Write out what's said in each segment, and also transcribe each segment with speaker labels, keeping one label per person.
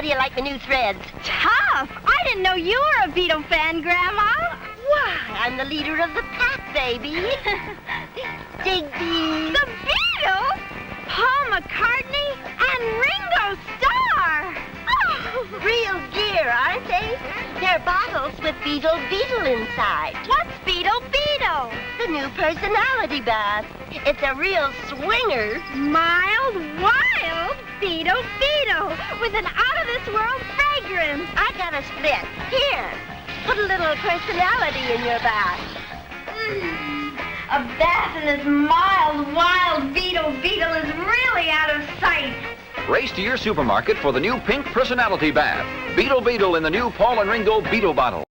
Speaker 1: do you like the new threads?
Speaker 2: Tough! I didn't know you were a Beatle fan, Grandma.
Speaker 1: Why, I'm the leader of the pack, baby. Dig these.
Speaker 2: The Beatles? Paul McCartney and Ringo Starr. Oh.
Speaker 1: Real gear, aren't they? They're bottles with Beetle inside.
Speaker 2: What's Beetle?
Speaker 1: The new personality bath. It's a real swinger.
Speaker 2: Mild, wild Beetle with an out-of-this-world fragrance.
Speaker 1: I got a split. Here, put a little personality in your bath.
Speaker 2: A bath in this mild, wild Beetle is really out of sight.
Speaker 3: Race to your supermarket for the new pink personality bath. Beetle in the new Paul and Ringo Beetle bottle.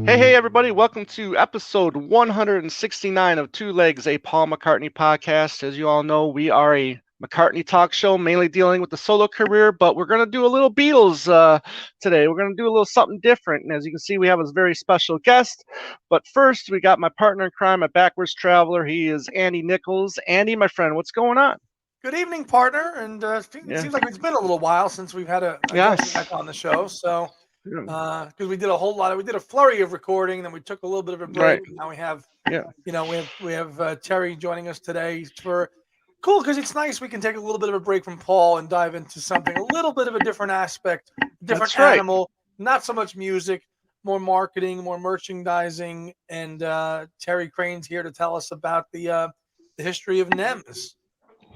Speaker 4: Hey everybody, welcome to episode 169 of Two Legs, a Paul McCartney podcast. As you all know, we are a McCartney talk show, mainly dealing with the solo career, but we're going to do a little Beatles today. We're going to do a little something different, and as you can see, we have a very special guest. But first, we got my partner in crime, my backwards traveler. He is Andy Nichols. Andy, my friend, what's going on?
Speaker 5: Good evening, partner, and it seems like it's been a little while since we've had a guest back on the show, so... because we did a flurry of recording, then we took a little bit of a break.
Speaker 4: Right.
Speaker 5: And now we have, we have Terry joining us today for cool because it's nice we can take a little bit of a break from Paul and dive into something a little bit of a different aspect, different animal, not so much music, more marketing, more merchandising, and Terry Crain's here to tell us about the history of NEMS.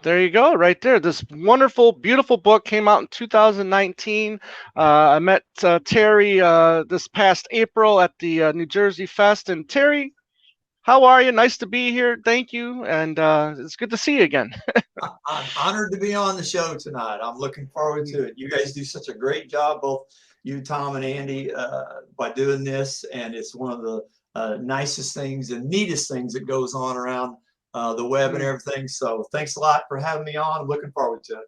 Speaker 4: There you go, right there. This wonderful, beautiful book came out in 2019. I met Terry this past April at the New Jersey Fest. And Terry, how are you? Nice to be here. Thank you. And it's good to see you again.
Speaker 6: I'm honored to be on the show tonight. I'm looking forward to it. You guys do such a great job, both you, Tom, and Andy, by doing this. And it's one of the nicest things and neatest things that goes on around the web and everything. So thanks a lot for having me on. I'm looking forward to it.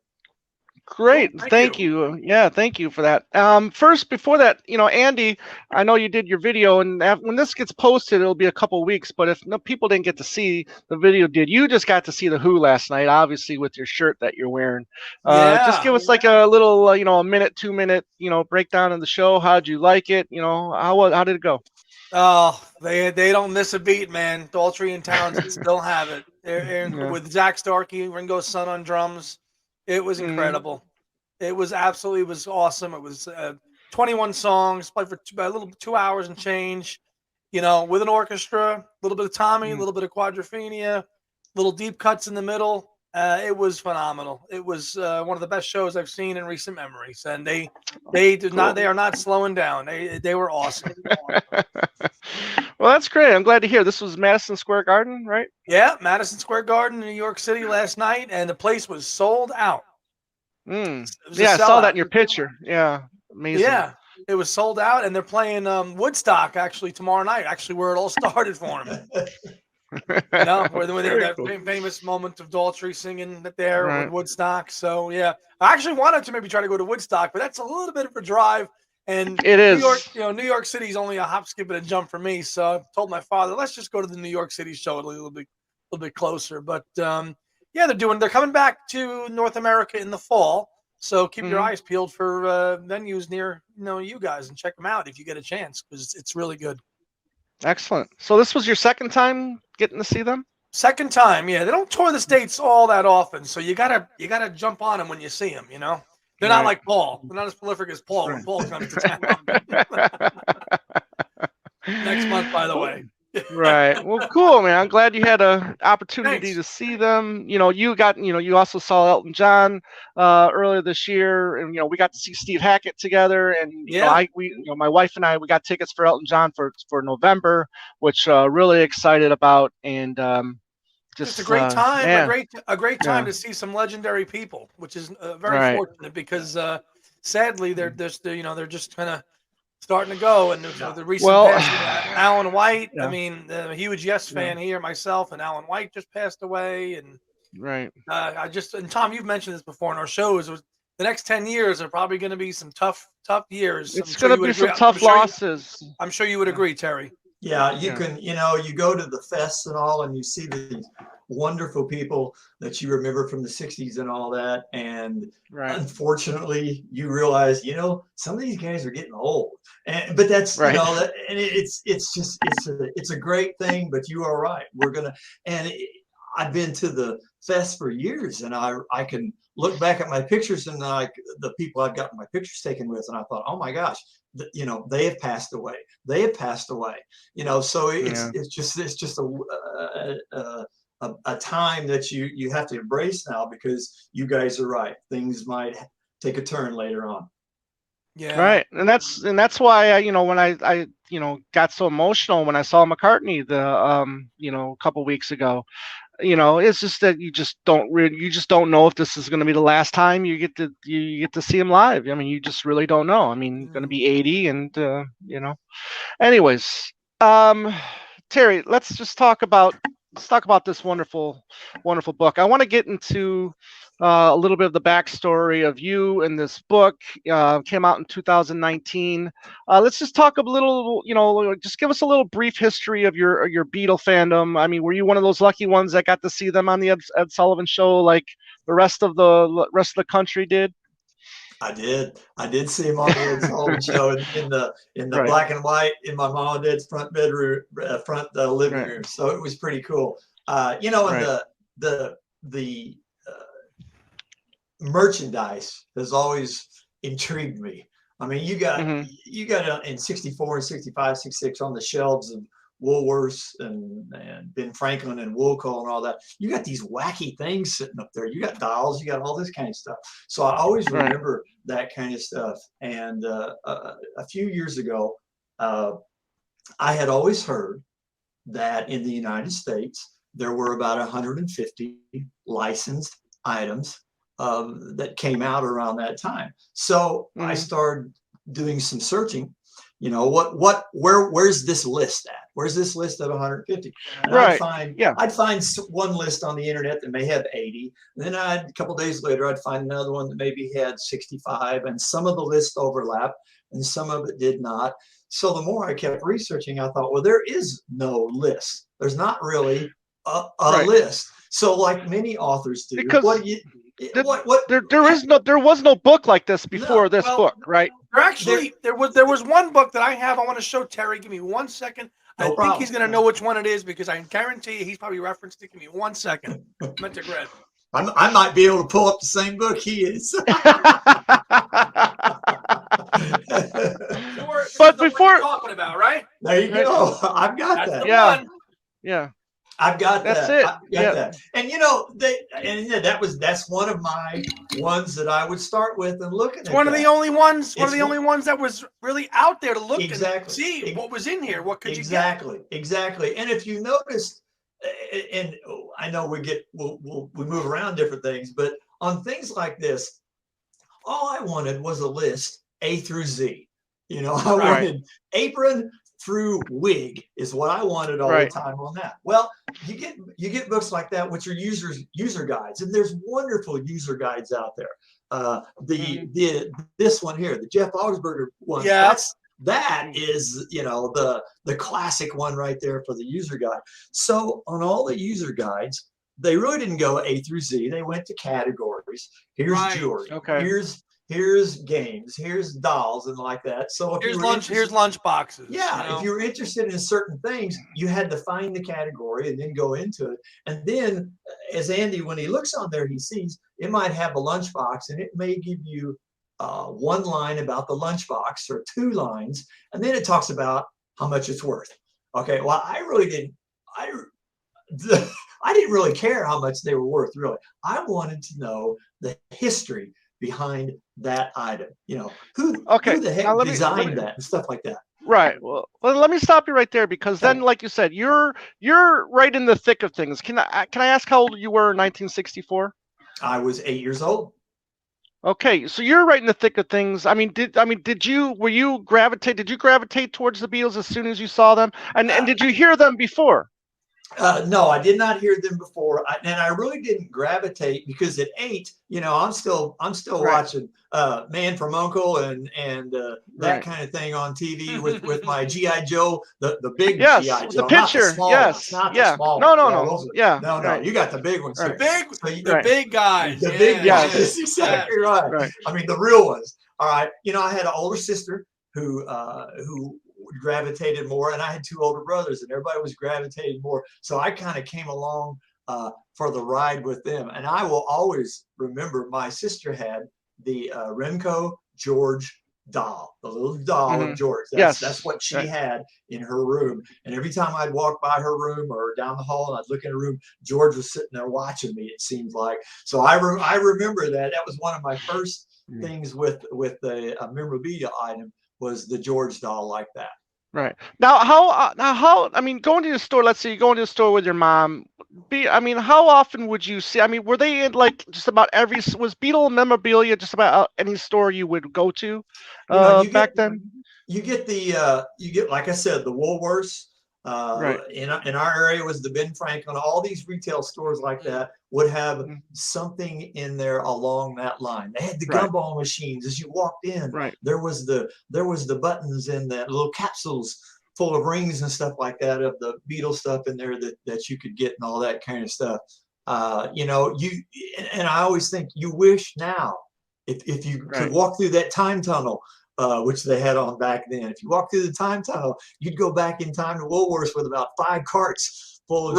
Speaker 4: Great. Thank you. Yeah, thank you for that. First, before that, Andy, I know you did your video, and when this gets posted, it'll be a couple weeks, but if people didn't get to see the video, you just got to see the Who last night, obviously with your shirt that you're wearing. Just give us like a little, a minute, 2 minute, breakdown of the show. How'd you like it? How did it go?
Speaker 5: Oh, they don't miss a beat, man. Daltrey and Townsend still have it. With Zach Starkey, Ringo's son on drums. It was incredible. It was awesome. It was 21 songs, played for a little 2 hours and change, with an orchestra, a little bit of Tommy, a little bit of Quadrophenia, little deep cuts in the middle. It was phenomenal. It was one of the best shows I've seen in recent memories, and they are not slowing down. They were awesome.
Speaker 4: Well, that's great. I'm glad to hear. This was Madison Square Garden, right?
Speaker 5: Yeah, Madison Square Garden in New York City last night, and the place was sold out.
Speaker 4: Yeah, I saw that in your picture. Yeah, amazing. Yeah,
Speaker 5: it was sold out, and they're playing Woodstock actually tomorrow night. Actually, where it all started for them. Where that famous moment of Daltrey singing there with Woodstock. So yeah, I actually wanted to maybe try to go to Woodstock, but that's a little bit of a drive. And
Speaker 4: it is.
Speaker 5: New York City is only a hop, skip, and a jump for me. So I told my father, let's just go to the New York City show a little bit closer. But they're coming back to North America in the fall. So keep your eyes peeled for venues near you guys and check them out if you get a chance, because it's really good. Excellent.
Speaker 4: So this was your second time getting to see them?
Speaker 5: Second time, yeah. They don't tour the States all that often, so you gotta jump on them when you see them. They're not like Paul. They're not as prolific as Paul when Paul comes to town. Next month, by the way.
Speaker 4: Right. Well, cool, man. I'm glad you had an opportunity to see them. You also saw Elton John earlier this year, and we got to see Steve Hackett together. And my wife and I, we got tickets for Elton John for November, which really excited about. And
Speaker 5: just a great time, a great time to see some legendary people, which is very fortunate because sadly, they're just they're just kind of starting to go. And the recent
Speaker 4: Well,
Speaker 5: passing of Alan White.
Speaker 4: yeah.
Speaker 5: I mean, a huge Yes fan here myself, and Alan White just passed away. And
Speaker 4: right.
Speaker 5: and Tom, you've mentioned this before in our shows. The next 10 years are probably going to be some tough years.
Speaker 4: It's going to be some tough losses.
Speaker 5: I'm sure you would agree, Terry.
Speaker 6: Yeah, you can, you go to the fests and all, and you see these wonderful people that you remember from the 60s and all that. And unfortunately, you realize, some of these guys are getting old. But that's, and it's a great thing, but you are right. I've been to the fest for years, and I can look back at my pictures and the people I've gotten my pictures taken with, and I thought, oh my gosh, they have passed away. They have passed away. So it's just a time that you have to embrace now, because you guys are right. Things might take a turn later on.
Speaker 5: Yeah.
Speaker 4: Right. And that's why when I got so emotional when I saw McCartney a couple weeks ago. It's just that you just don't know if this is going to be the last time you get to see him live. I mean, you just really don't know. I mean, going to be 80, and anyways, Terry, let's talk about this wonderful book. I want to get into a little bit of the backstory of you in this book. Came out in 2019. Let's just talk a little, just give us a little brief history of your Beatle fandom. I mean, were you one of those lucky ones that got to see them on the Ed Sullivan Show like the rest of the country did?
Speaker 6: I did see him on the Ed Sullivan Show in the black and white in my mom and dad's front bedroom, living room. So it was pretty cool. And the merchandise has always intrigued me. I mean, you got in 64 and 65, 66 on the shelves of Woolworths and Ben Franklin and Woolco and all that. You got these wacky things sitting up there. You got dolls, you got all this kind of stuff. So I always remember that kind of stuff. And a few years ago, I had always heard that in the United States, there were about 150 licensed items that came out around that time. So I started doing some searching. Where's this list at? Where's this list of 150? And I'd find one list on the internet that may have 80. And then a couple of days later, I'd find another one that maybe had 65, and some of the lists overlap and some of it did not. So the more I kept researching, I thought, well, there is no list. There's not really a list. So like many authors do,
Speaker 4: because there was no book like this before this book, right?
Speaker 5: There was one book that I have. I want to show Terry. Give me 1 second. I think he's going to know which one it is, because I guarantee you he's probably referenced it. Give me 1 second. I meant to grab.
Speaker 6: I might be able to pull up the same book he is.
Speaker 5: But before you're talking about, right?
Speaker 6: There you go. I've got that.
Speaker 4: Yeah.
Speaker 6: I've got
Speaker 4: that.
Speaker 6: That. And that's one of my ones that I would start with and look at.
Speaker 5: It's one of the only ones. One of the only ones that was really out there to look and see what was in here. What could you get?
Speaker 6: Exactly. And if you notice, and I know we move around different things, but on things like this, all I wanted was a list A through Z. I wanted apron through wig is what I wanted all the time on that. Well, you get books like that, which are user guides, and there's wonderful user guides out there. This one here, the Jeff Augsburger one.
Speaker 5: Yeah.
Speaker 6: That is, the classic one right there for the user guide. So on all the user guides, they really didn't go A through Z. They went to categories. Here's jewelry. Okay. Here's games. Here's dolls and like that. So if
Speaker 5: here's lunch boxes.
Speaker 6: Yeah. If you were interested in certain things, you had to find the category and then go into it. And then, as Andy, when he looks on there, he sees it might have a lunchbox, and it may give you one line about the lunchbox or two lines, and then it talks about how much it's worth. Okay, well, I didn't really care how much they were worth, really. I wanted to know the history behind that item. Who the heck designed that and stuff like that.
Speaker 4: Right. Well, let me stop you right there, because then, like you said, you're right in the thick of things. Can I ask how old you were in 1964?
Speaker 6: I was 8 years old.
Speaker 4: Okay, so you're right in the thick of things. Did you gravitate towards the Beatles as soon as you saw them? And did you hear them before?
Speaker 6: No, I did not hear them before, and I really didn't gravitate because at 8, I'm still watching Man from U.N.C.L.E. and that kind of thing on TV with my GI Joe, the big GI Joe,
Speaker 4: the picture,
Speaker 6: not the small ones. No, you got the big ones.
Speaker 5: The
Speaker 6: here.
Speaker 5: big guys.
Speaker 6: The big guys, exactly right. I mean, the real ones. All right, I had an older sister who gravitated more, and I had 2 older brothers, and everybody was gravitating more. So I kind of came along for the ride with them. And I will always remember my sister had the Remco George doll, the little doll of George. That's what she had in her room. And every time I'd walk by her room or down the hall and I'd look in her room, George was sitting there watching me, it seemed like. So I remember that. That was one of my first things with the memorabilia item, was the George doll like that.
Speaker 4: Right. Now, how, going to the store, let's say you go into the store with your mom, how often would you see, were they in like just about was Beetle memorabilia just about any store you would go to back then?
Speaker 6: You get like I said, the Woolworths, in our area was the Ben Franklin. All these retail stores like that would have something in there along that line. They had the gumball machines. As you walked in, there was the buttons and the little capsules full of rings and stuff like that of the Beetle stuff in there that you could get and all that kind of stuff. And I always think you wish now if you could walk through that time tunnel, which they had on back then. If you walk through the time tunnel, you'd go back in time to Woolworths with about 5 carts full of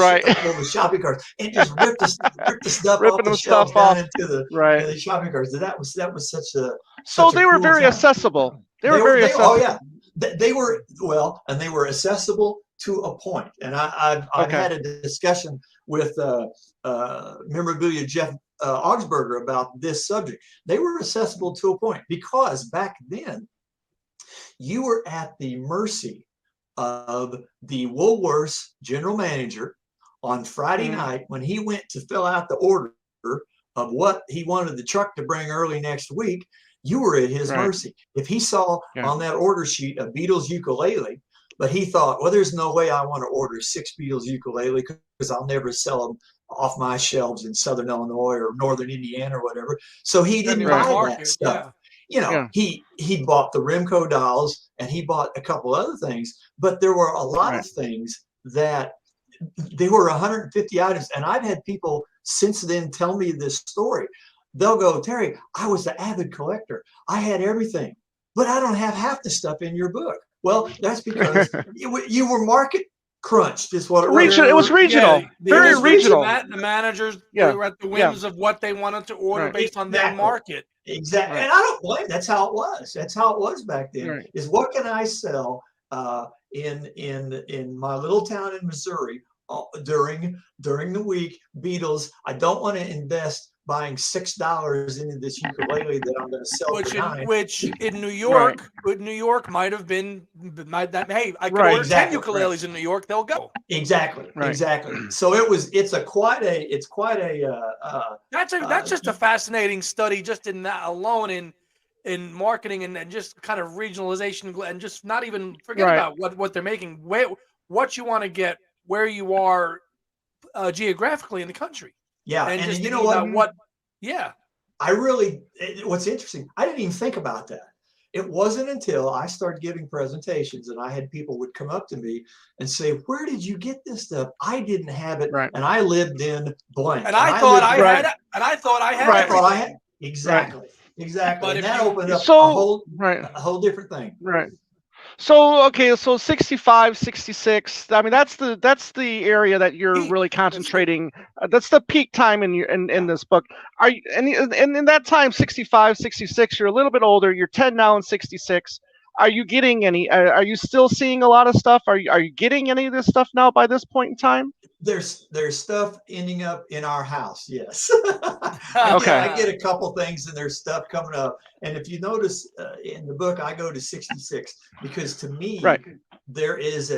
Speaker 6: shopping carts, and just rip the stuff off the shelves down into the shopping carts. That was such a
Speaker 4: so they were very accessible. They were very accessible.
Speaker 6: Oh yeah, they were and they were accessible to a point. And I've had a discussion with memorabilia Jeff Augsburger about this subject. They were accessible to a point because back then you were at the mercy of the Woolworths general manager on Friday night when he went to fill out the order of what he wanted the truck to bring early next week. You were at his mercy. If he saw on that order sheet a Beatles ukulele, but he thought, well, there's no way I want to order 6 Beatles ukulele because I'll never sell them off my shelves in Southern Illinois or Northern Indiana or whatever. So he didn't buy that stuff. He bought the Remco dolls and he bought a couple other things, but there were a lot of things that there were 150 items. And I've had people since then tell me this story. They'll go, Terry, I was the avid collector. I had everything, but I don't have half the stuff in your book. Well, that's because you were market crunched is what it was.
Speaker 4: It was regional, very regional.
Speaker 5: The managers were at the whims of what they wanted to order based on their market.
Speaker 6: Exactly. And I don't blame. That's how it was. That's how it was back then. Is what can I sell in my little town in Missouri during the week? Beatles. I don't want to invest buying $6 into this ukulele that I'm going to sell for $9.
Speaker 5: Which in New York, might have been hey, I could order 10 ukuleles in New York, they'll go.
Speaker 6: Exactly. So it's quite a
Speaker 5: that's just a fascinating study just in that alone in marketing and just kind of regionalization and just not even forget about what they're making, what you want to get, where you are geographically in the country.
Speaker 6: Yeah, and
Speaker 5: just
Speaker 6: you know what?
Speaker 5: What's
Speaker 6: interesting, I didn't even think about that. It wasn't until I started giving presentations and I had people would come up to me and say, where did you get this stuff? I didn't have it, and I lived in blank.
Speaker 5: And I thought I had it. And I thought I had it.
Speaker 6: Exactly.
Speaker 5: But
Speaker 6: and that opened up a whole different thing.
Speaker 4: Right. So, so 65, 66, that's the area that you're really concentrating. That's the peak time in this book. Are you, and in that time, 65, 66, you're a little bit older, you're 10 now in 66. Are you getting any, are you still seeing a lot of stuff? Are you getting any of this stuff now by this point in time?
Speaker 6: There's stuff ending up in our house. Yes. I get a couple things and there's stuff coming up. And if you notice in the book, I go to 66 because to me, there is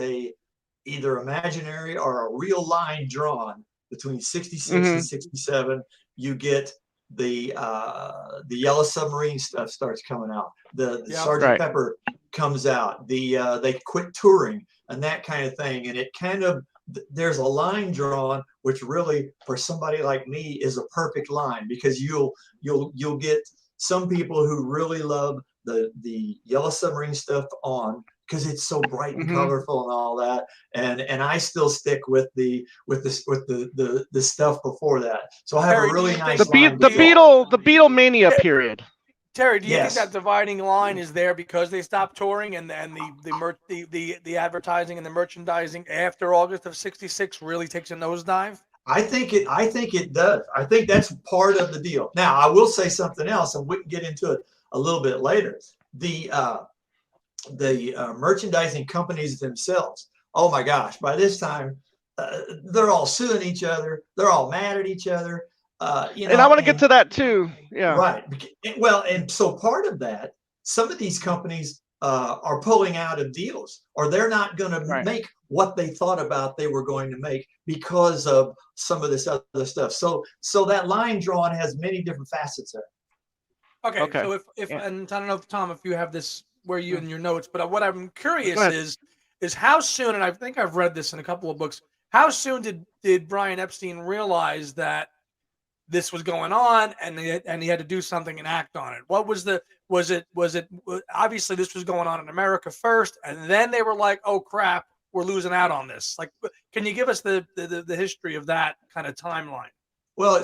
Speaker 6: either imaginary or a real line drawn between 66 and 67. You get the Yellow Submarine stuff starts coming out. The Sergeant Pepper comes out. They quit touring and that kind of thing. And it kind of, there's a line drawn, which really for somebody like me is a perfect line, because you'll get some people who really love the Yellow Submarine stuff on, because it's so bright and colorful and all that, and I still stick with the stuff before that. So I have a really nice
Speaker 4: the Beetle mania period.
Speaker 5: Terry, do you think that dividing line is there because they stopped touring and the advertising and the merchandising after August of '66 really takes a nosedive?
Speaker 6: I think it does. I think that's part of the deal. Now, I will say something else, and we can get into it a little bit later. The merchandising companies themselves, oh my gosh, by this time, they're all suing each other. They're all mad at each other.
Speaker 4: And I want to get to that too. Yeah.
Speaker 6: Right. Well, and so part of that, some of these companies are pulling out of deals, or they're not going to make what they thought about they were going to make because of some of this other stuff. So that line drawn has many different facets there.
Speaker 5: Okay. So if and I don't know if Tom, if you have this where you in your notes, but what I'm curious is how soon, and I think I've read this in a couple of books, how soon did Brian Epstein realize that this was going on and he had to do something and act on it? What was it obviously this was going on in America first, and then they were like, oh crap, we're losing out on this. Like, can you give us the history of that kind of timeline?
Speaker 6: Well,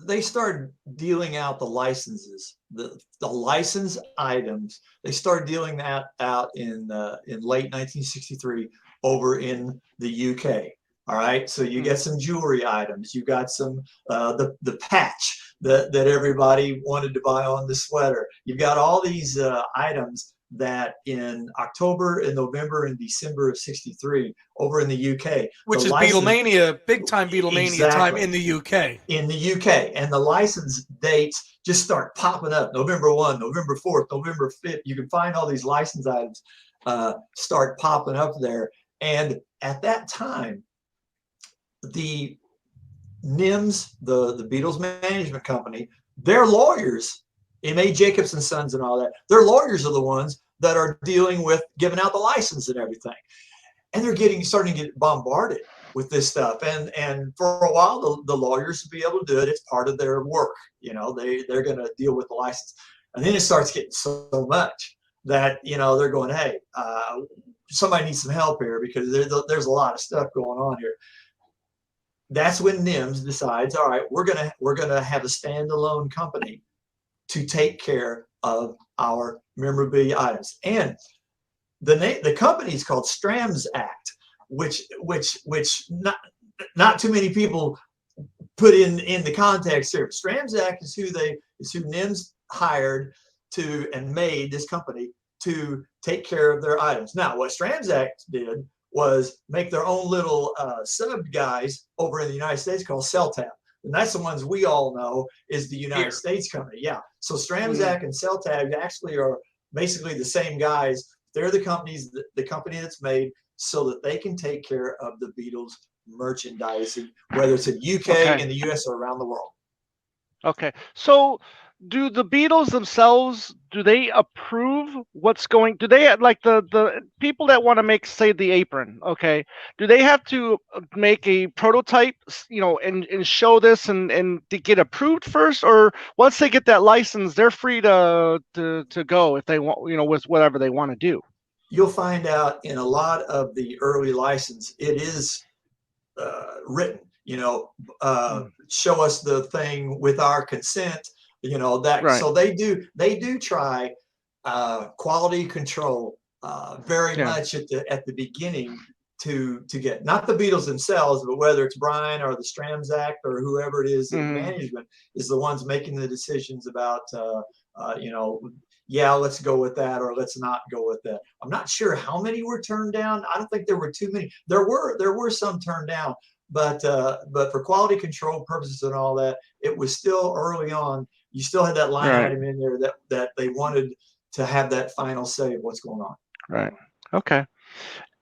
Speaker 6: they started dealing out the licenses, the license items. They started dealing that out in late 1963 over in the UK. All right, so you get some jewelry items. You got some the patch that everybody wanted to buy on the sweater. You've got all these items that in October and November and December of '63 over in the UK,
Speaker 5: which is Beatlemania, big time Beatlemania time in the UK.
Speaker 6: In the UK, and the license dates just start popping up. November 1, November 4th, November 5th. You can find all these license items start popping up there, and at that time, the NEMS, the Beatles management company, their lawyers, M.A. Jacobs and Sons and all that, their lawyers are the ones that are dealing with giving out the license and everything. And they're starting to get bombarded with this stuff. And for a while, the lawyers will be able to do it. It's part of their work. You know, they're going to deal with the license. And then it starts getting so much that, you know, they're going, hey, somebody needs some help here, because there's a lot of stuff going on here. That's when NEMS decides, all right, we're gonna have a standalone company to take care of our memorabilia items. And the company is called Strams Act, which not too many people put in the context here. Strams Act is who NEMS hired to and made this company to take care of their items. Now, what Strams Act did was make their own little sub guys over in the United States called CellTab. And that's the ones we all know is the United States company. Yeah. So Stramzak and CellTab actually are basically the same guys. They're the companies, the company that's made so that they can take care of the Beatles merchandising, whether it's in UK, in the US, or around the world.
Speaker 4: Okay. So do the Beatles themselves, do they approve what's going, do they, like the people that want to make, say, the apron, okay, do they have to make a prototype, you know, and show this and to get approved first, or once they get that license, they're free to go if they want, you know, with whatever they want to do?
Speaker 6: You'll find out in a lot of the early license, it is written, you know, show us the thing with our consent. You know that, so they do try quality control very much at the beginning to get not the Beatles themselves, but whether it's Brian or the Strams Act or whoever it is in management is the ones making the decisions about you know, yeah, let's go with that or let's not go with that. I'm not sure how many were turned down. I don't think there were too many. There were some turned down, but for quality control purposes and all that, it was still early on. You still had that line item in there that they wanted to have that final say of what's going on.
Speaker 4: Right. Okay.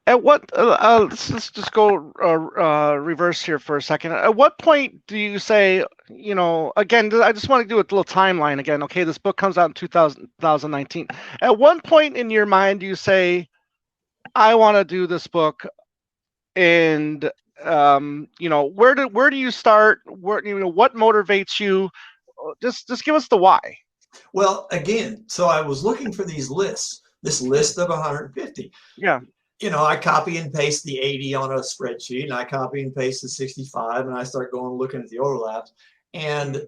Speaker 4: At what? Let's just go reverse here for a second. At what point do you say, again, I just want to do a little timeline again. Okay, this book comes out in 2019. At what point in your mind do you say, I want to do this book, and where do you start? What motivates you? Just give us the why.
Speaker 6: Well, again, so I was looking for these lists, this list of 150.
Speaker 4: Yeah.
Speaker 6: I copy and paste the 80 on a spreadsheet, and I copy and paste the 65, and I start going looking at the overlaps, and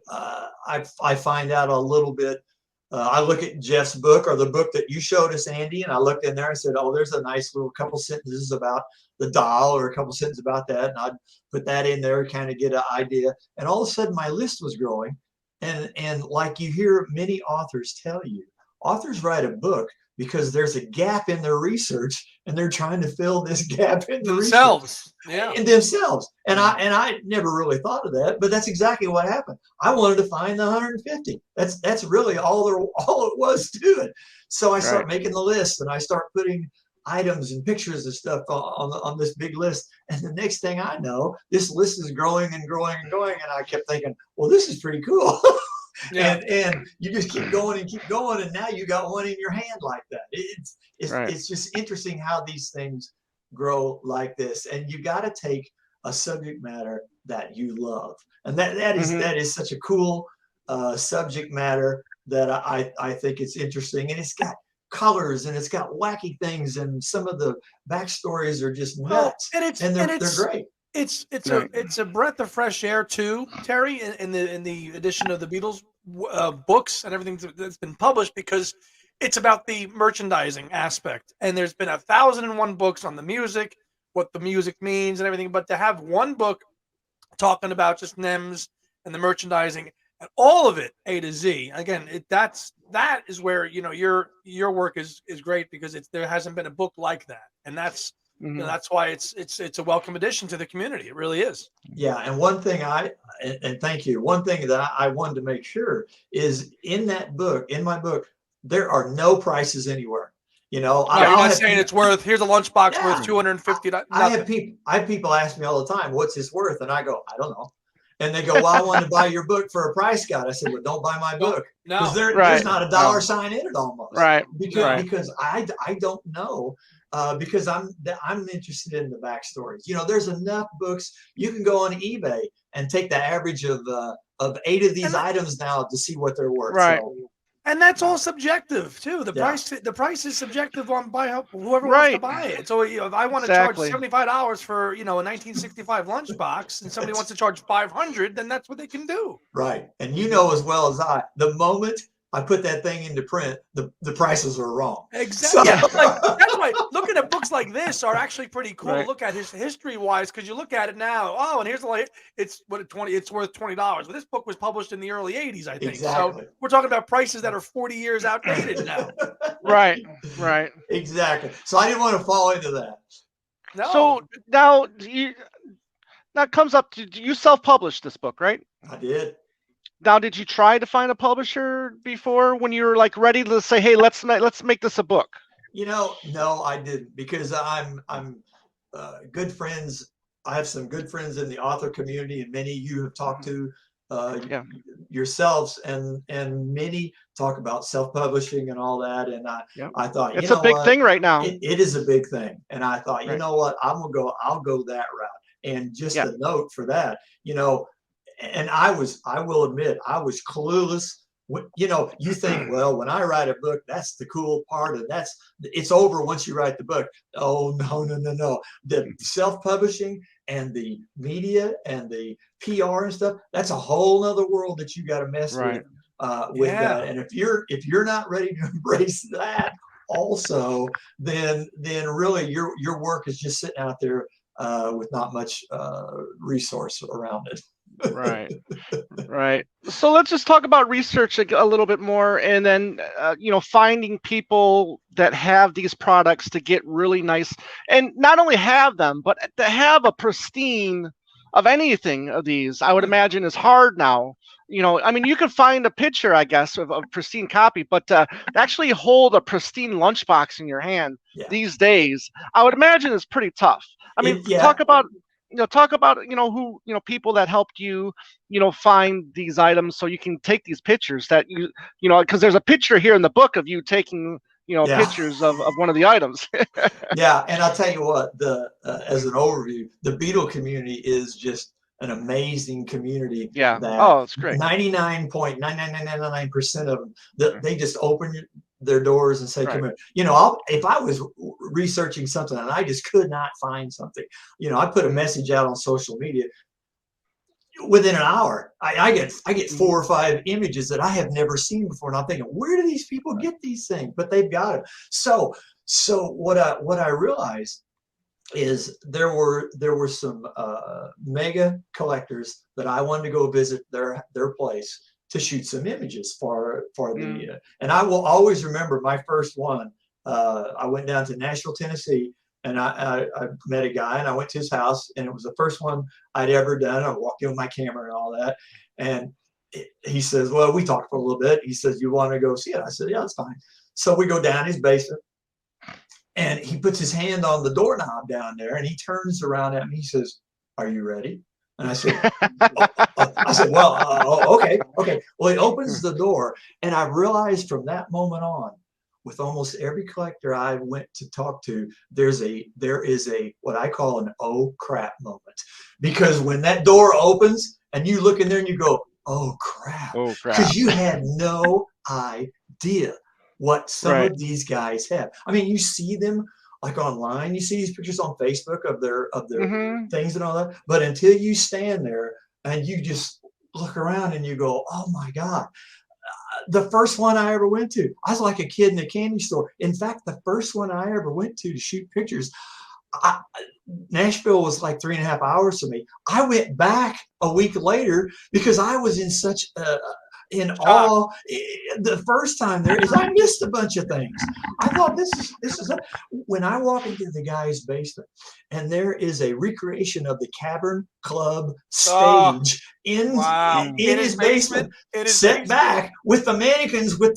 Speaker 6: I find out a little bit. I look at Jeff's book, or the book that you showed us, Andy, and I looked in there and said, oh, there's a nice little couple sentences about the doll, or a couple sentences about that, and I'd put that in there, kind of get an idea, and all of a sudden my list was growing, and like you hear many authors tell you, authors write a book because there's a gap in their research, and they're trying to fill this gap in
Speaker 5: themselves.
Speaker 6: In themselves. And I never really thought of that, but that's exactly what happened. I wanted to find the 150. That's really all it was to it. So I start making the list, and I start putting items and pictures and stuff on this big list. And the next thing I know, this list is growing and growing and growing. And I kept thinking, well, this is pretty cool. Yeah. And you just keep going, and now you got one in your hand like that. It's just interesting how these things grow like this, and you got to take a subject matter that you love, and that is such a cool subject matter that I think it's interesting, and it's got colors, and it's got wacky things, and some of the backstories are just nuts, and they're great.
Speaker 5: It's a breath of fresh air too, Terry, in the edition of the Beatles books and everything that's been published, because it's about the merchandising aspect. And there's been 1,001 books on the music, what the music means and everything, but to have one book talking about just NEMS and the merchandising and all of it A to Z. Again, that is where your work is great, because there hasn't been a book like that, and that's. That's why it's a welcome addition to the community. It really is.
Speaker 6: Yeah, and one thing and thank you. One thing that I wanted to make sure is in my book, there are no prices anywhere.
Speaker 5: I'm not saying it's worth. Here's a lunchbox worth $250.
Speaker 6: I have people ask me all the time, "What's this worth?" And I go, "I don't know." And they go, "Well, I want to buy your book for a price guide." I said, "Well, don't buy my book, because there's not a dollar sign in it almost."
Speaker 4: Right.
Speaker 6: Because I don't know. Because I'm interested in the backstories. There's enough books. You can go on eBay and take the average of 8 of these items now to see what they're worth.
Speaker 4: Right.
Speaker 6: So,
Speaker 5: and that's all subjective too. The price is subjective on whoever wants to buy it. So if I want to charge $75 for a 1965 lunchbox, and somebody wants to charge $500, then that's what they can do.
Speaker 6: Right. And as well as I, the moment I put that thing into print, the prices are wrong.
Speaker 5: Exactly. That's why looking at books like this are actually pretty cool to look at history-wise, because you look at it now. Oh, and here's it's worth $20. But this book was published in the early '80s, I think.
Speaker 6: Exactly.
Speaker 5: So we're talking about prices that are 40 years outdated now.
Speaker 4: Right.
Speaker 6: Exactly. So I didn't want to fall into that.
Speaker 4: No. So now that comes up to, you self-published this book, right?
Speaker 6: I did.
Speaker 4: Now, did you try to find a publisher before, when you were ready to say, "Hey, let's make this a book"?
Speaker 6: No, I didn't, because I'm good friends. I have some good friends in the author community, and many you have talked to yourselves, and many talk about self-publishing and all that. And I thought
Speaker 4: it's a big thing right now.
Speaker 6: It is a big thing, and I thought, you know what, I'll go that route. And just a note for that, and I will admit, I was clueless. You think, well, when I write a book, that's the cool part, and it's over once you write the book. Oh, no. The self-publishing and the media and the PR and stuff, that's a whole other world that you got to mess with that. And if you're not ready to embrace that also, then really your work is just sitting out there with not much resource around it.
Speaker 4: Right. So let's just talk about research a little bit more, and then finding people that have these products to get really nice, and not only have them, but to have a pristine of anything of these, I would imagine, is hard now. I mean, you could find a picture, I guess, of a pristine copy, but actually hold a pristine lunchbox in your hand these days, I would imagine, is pretty tough. I mean, talk about who, people that helped you, find these items so you can take these pictures that because there's a picture here in the book of you taking pictures of one of the items.
Speaker 6: Yeah, and I'll tell you what, as an overview, the Beetle community is just an amazing community.
Speaker 4: Yeah.
Speaker 6: That
Speaker 4: it's great.
Speaker 6: 99.99999% of them, they just open their doors and say, "Come here." If I was researching something and I just could not find something, I put a message out on social media. Within an hour, I get 4 or 5 images that I have never seen before, and I'm thinking, where do these people get these things? But they've got them. So what I realized is there were some mega collectors that I wanted to go visit their place to shoot some images for the and I will always remember my first one. I went down to Nashville, Tennessee, and I met a guy, and I went to his house, and it was the first one I'd ever done. I walked in with my camera and all that, and he says, well, we talked for a little bit. He says, you want to go see it? I said, yeah, that's fine. So we go down his basement, and he puts his hand on the doorknob down there, and he turns around at me. He says, are you ready? And I said, well, okay. Well, he opens the door, and I realized from that moment on, with almost every collector I went to talk to, there is a what I call an oh crap moment, because when that door opens and you look in there and you go, oh crap, because you had no idea what some of these guys have. I mean, you see them like online, you see these pictures on Facebook of their things and all that, but until you stand there and you just look around and you go, oh my God. The first one I ever went to, I was like a kid in a candy store. In fact, the first one I ever went to shoot pictures, Nashville was like 3.5 hours for me. I went back a week later because I was in such in awe. The first time there is I missed a bunch of things. I thought this is when I walk into the guy's basement and there is a recreation of the Cavern Club stage in his basement, set back with the mannequins with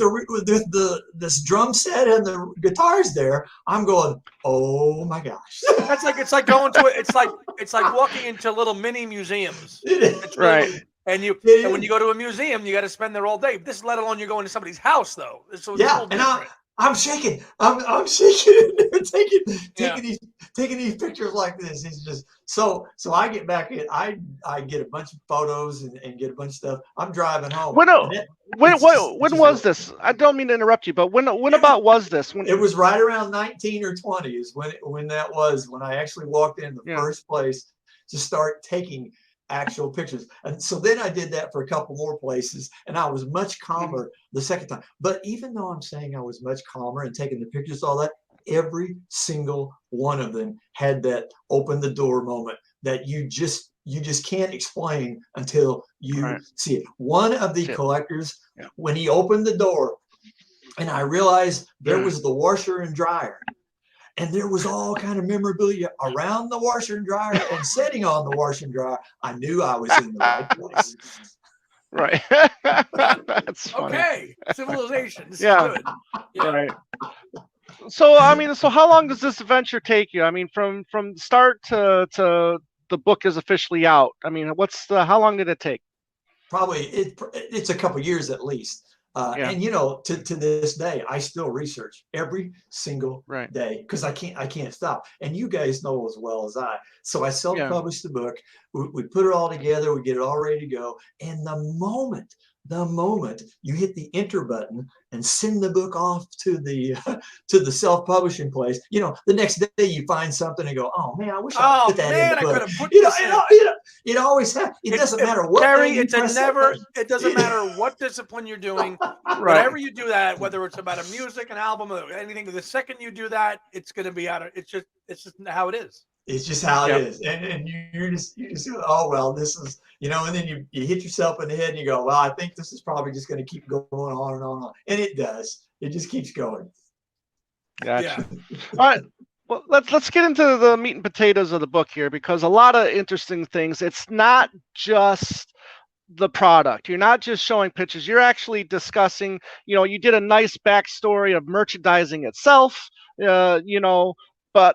Speaker 6: this drum set and the guitars there. I'm going, oh my gosh.
Speaker 5: It's like going to it's like walking into little mini museums. It's
Speaker 4: right.
Speaker 5: And when you go to a museum, you got to spend there all day. This, let alone you're going to somebody's house, though. So
Speaker 6: and I'm shaking. I'm shaking. taking these pictures like this. It's just so I get back in. I get a bunch of photos and get a bunch of stuff. I'm driving home.
Speaker 4: When was this? I don't mean to interrupt you, but when was this?
Speaker 6: It was right around 19 or 20 is when that was, when I actually walked in the first place to start taking actual pictures. And so then I did that for a couple more places, and I was much calmer the second time. But even though I'm saying I was much calmer and taking the pictures, all that, every single one of them had that open the door moment that you just can't explain until you see it. One of the collectors, when he opened the door and I realized there was the washer and dryer, and there was all kind of memorabilia around the washer and dryer and sitting on the washer and dryer, I knew I was in the right place.
Speaker 4: Right. That's funny.
Speaker 5: Okay. Civilization. This is good.
Speaker 4: Yeah. Right. So, I mean, how long does this adventure take you? I mean, from start to the book is officially out. I mean, how long did it take?
Speaker 6: Probably it's a couple years at least. And to this day, I still research every single day because I can't stop. And you guys know as well as I. So I self-published the book. We put it all together. We get it all ready to go. And the moment you hit the enter button and send the book off to the self-publishing place, the next day you find something and go, oh man, I wish I put that in the book. It always happens. It doesn't matter what.
Speaker 5: Terry, it doesn't matter what discipline you're doing. Whenever you do that, whether it's about a music, an album, or anything, the second you do that, it's going to be out of. It's just how it is.
Speaker 6: It's just how it is. And you just oh well, this is and then you hit yourself in the head and you go, well, I think this is probably just going to keep going on and on and on. And it does. It just keeps going.
Speaker 4: Gotcha. All right. Well, let's get into the meat and potatoes of the book here, because a lot of interesting things. It's not just the product. You're not just showing pictures. You're actually discussing. You did a nice backstory of merchandising itself. But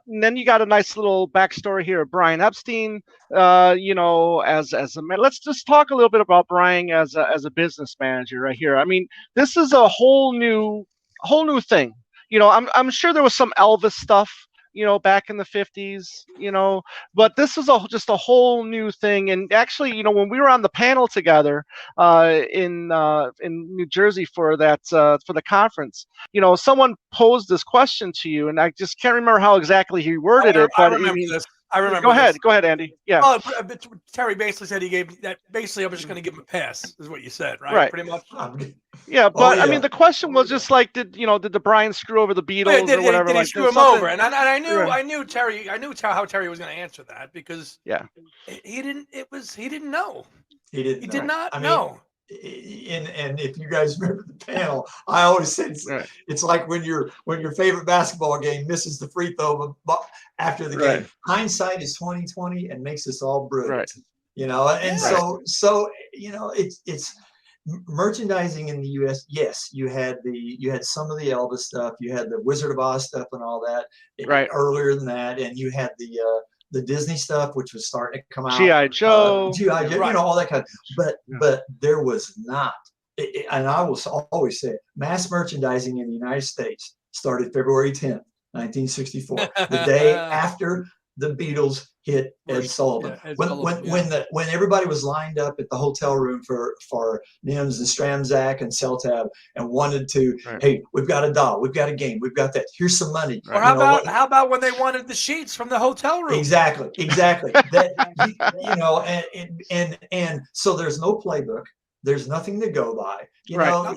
Speaker 4: then you got a nice little backstory here of Brian Epstein. As a man. Let's just talk a little bit about Brian as a business manager right here. I mean, this is a whole new thing. I'm sure there was some Elvis stuff, back in the 50s, but this is just a whole new thing. And actually, when we were on the panel together in New Jersey for the conference, someone posed this question to you, and I just can't remember how exactly he worded it. But
Speaker 5: I remember this. I remember.
Speaker 4: Go ahead, Andy. Yeah.
Speaker 5: Oh, but Terry basically said he gave that. Basically, I was just going to give him a pass, is what you said, right?
Speaker 4: Right.
Speaker 5: Pretty much.
Speaker 4: Yeah, but I mean, the question was just like, did the Brian screw over the Beatles or whatever?
Speaker 5: Did he screw him over? And I knew Terry. I knew how Terry was going to answer that, because he didn't. He didn't know.
Speaker 6: He didn't.
Speaker 5: He did not know.
Speaker 6: And if you guys remember the panel, I always said it's like when your favorite basketball game misses the free throw after the game. Hindsight is 20/20 and makes us all brilliant. And so it's merchandising in the U.S. Yes, you had some of the Elvis stuff, you had the Wizard of Oz stuff and all that earlier than that, and you had the Disney stuff, which was starting to come out.
Speaker 4: G.I. Joe,
Speaker 6: all that kind of. But there was not, and I will always say, mass merchandising in the United States started February 10th, 1964, the day after the Beatles hit Ed Sullivan. When everybody was lined up at the hotel room for NEMS and Stramzak and Celtab and wanted to, hey, we've got a doll, we've got a game, we've got that. Here's some money.
Speaker 5: Or how about when they wanted the sheets from the hotel room?
Speaker 6: Exactly. That and so there's no playbook. There's nothing to go by.
Speaker 4: No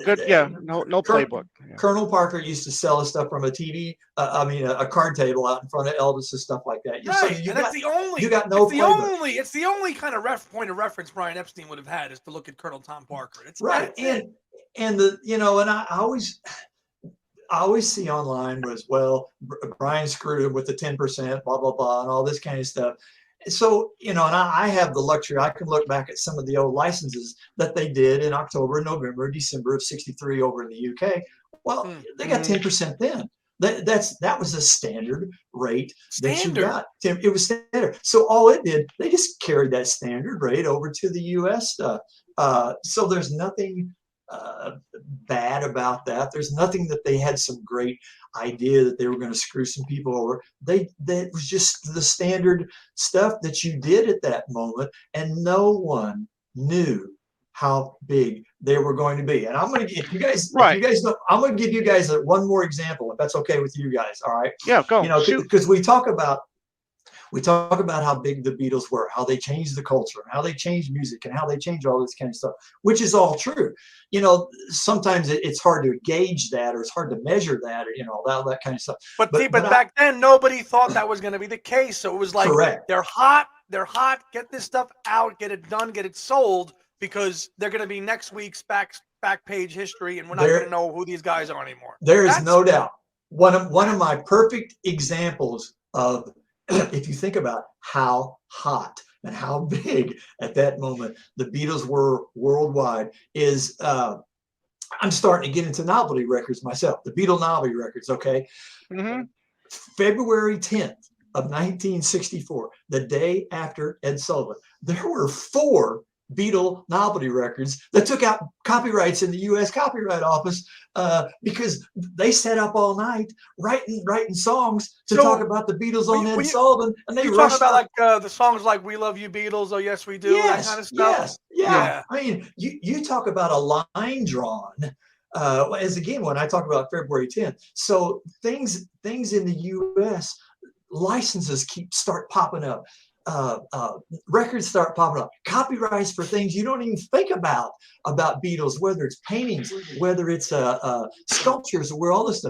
Speaker 4: playbook.
Speaker 6: Colonel Parker used to sell us stuff from a TV, a card table out in front of Elvis and stuff like that.
Speaker 5: It's the only kind of point of reference Brian Epstein would have had, is to look at Colonel Tom Parker. I always see online was, well, Brian screwed him with the 10%, blah blah blah, and all this kind of stuff. So, and I have the luxury, I can look back at some of the old licenses that they did in October, November, December of '63 over in the UK. Well, they got 10% then. That was a standard rate that you got. It was standard. So all it did, they just carried that standard rate over to the US stuff. So there's nothing bad about that. There's nothing that they had some great idea that they were going to screw some people over. That was just the standard stuff that you did at that moment, and no one knew how big they were going to be. And I'm going to, if you guys know, I'm going to give you guys one more example, if that's okay with you guys. All right.
Speaker 4: Yeah, go.
Speaker 6: Because we talk about how big the Beatles were, how they changed the culture, how they changed music, and how they changed all this kind of stuff, which is all true. Sometimes it's hard to gauge that, or it's hard to measure that, or all that kind of stuff.
Speaker 5: But back then, nobody thought that was going to be the case. So it was like, they're hot, get this stuff out, get it done, get it sold, because they're going to be next week's back page history, and we're not going to know who these guys are anymore.
Speaker 6: There is no doubt. One of my perfect examples of, if you think about how hot and how big at that moment the Beatles were worldwide, is I'm starting to get into novelty records myself, the Beatle novelty records, okay? Mm-hmm. February 10th of 1964, the day after Ed Sullivan, there were 4 Beatle novelty records that took out copyrights in the U.S. Copyright Office because they sat up all night writing songs to talk about the Beatles on Ed Sullivan, and they
Speaker 5: talk about like the songs like "We Love You, Beatles," "Oh Yes We Do," that kind of stuff.
Speaker 6: Yeah. I mean, you talk about a line drawn. As again, when I talk about February 10th, so things in the U.S. licenses start popping up. records start popping up, copyrights for things you don't even think about Beatles, whether it's paintings, whether it's sculptures, where all this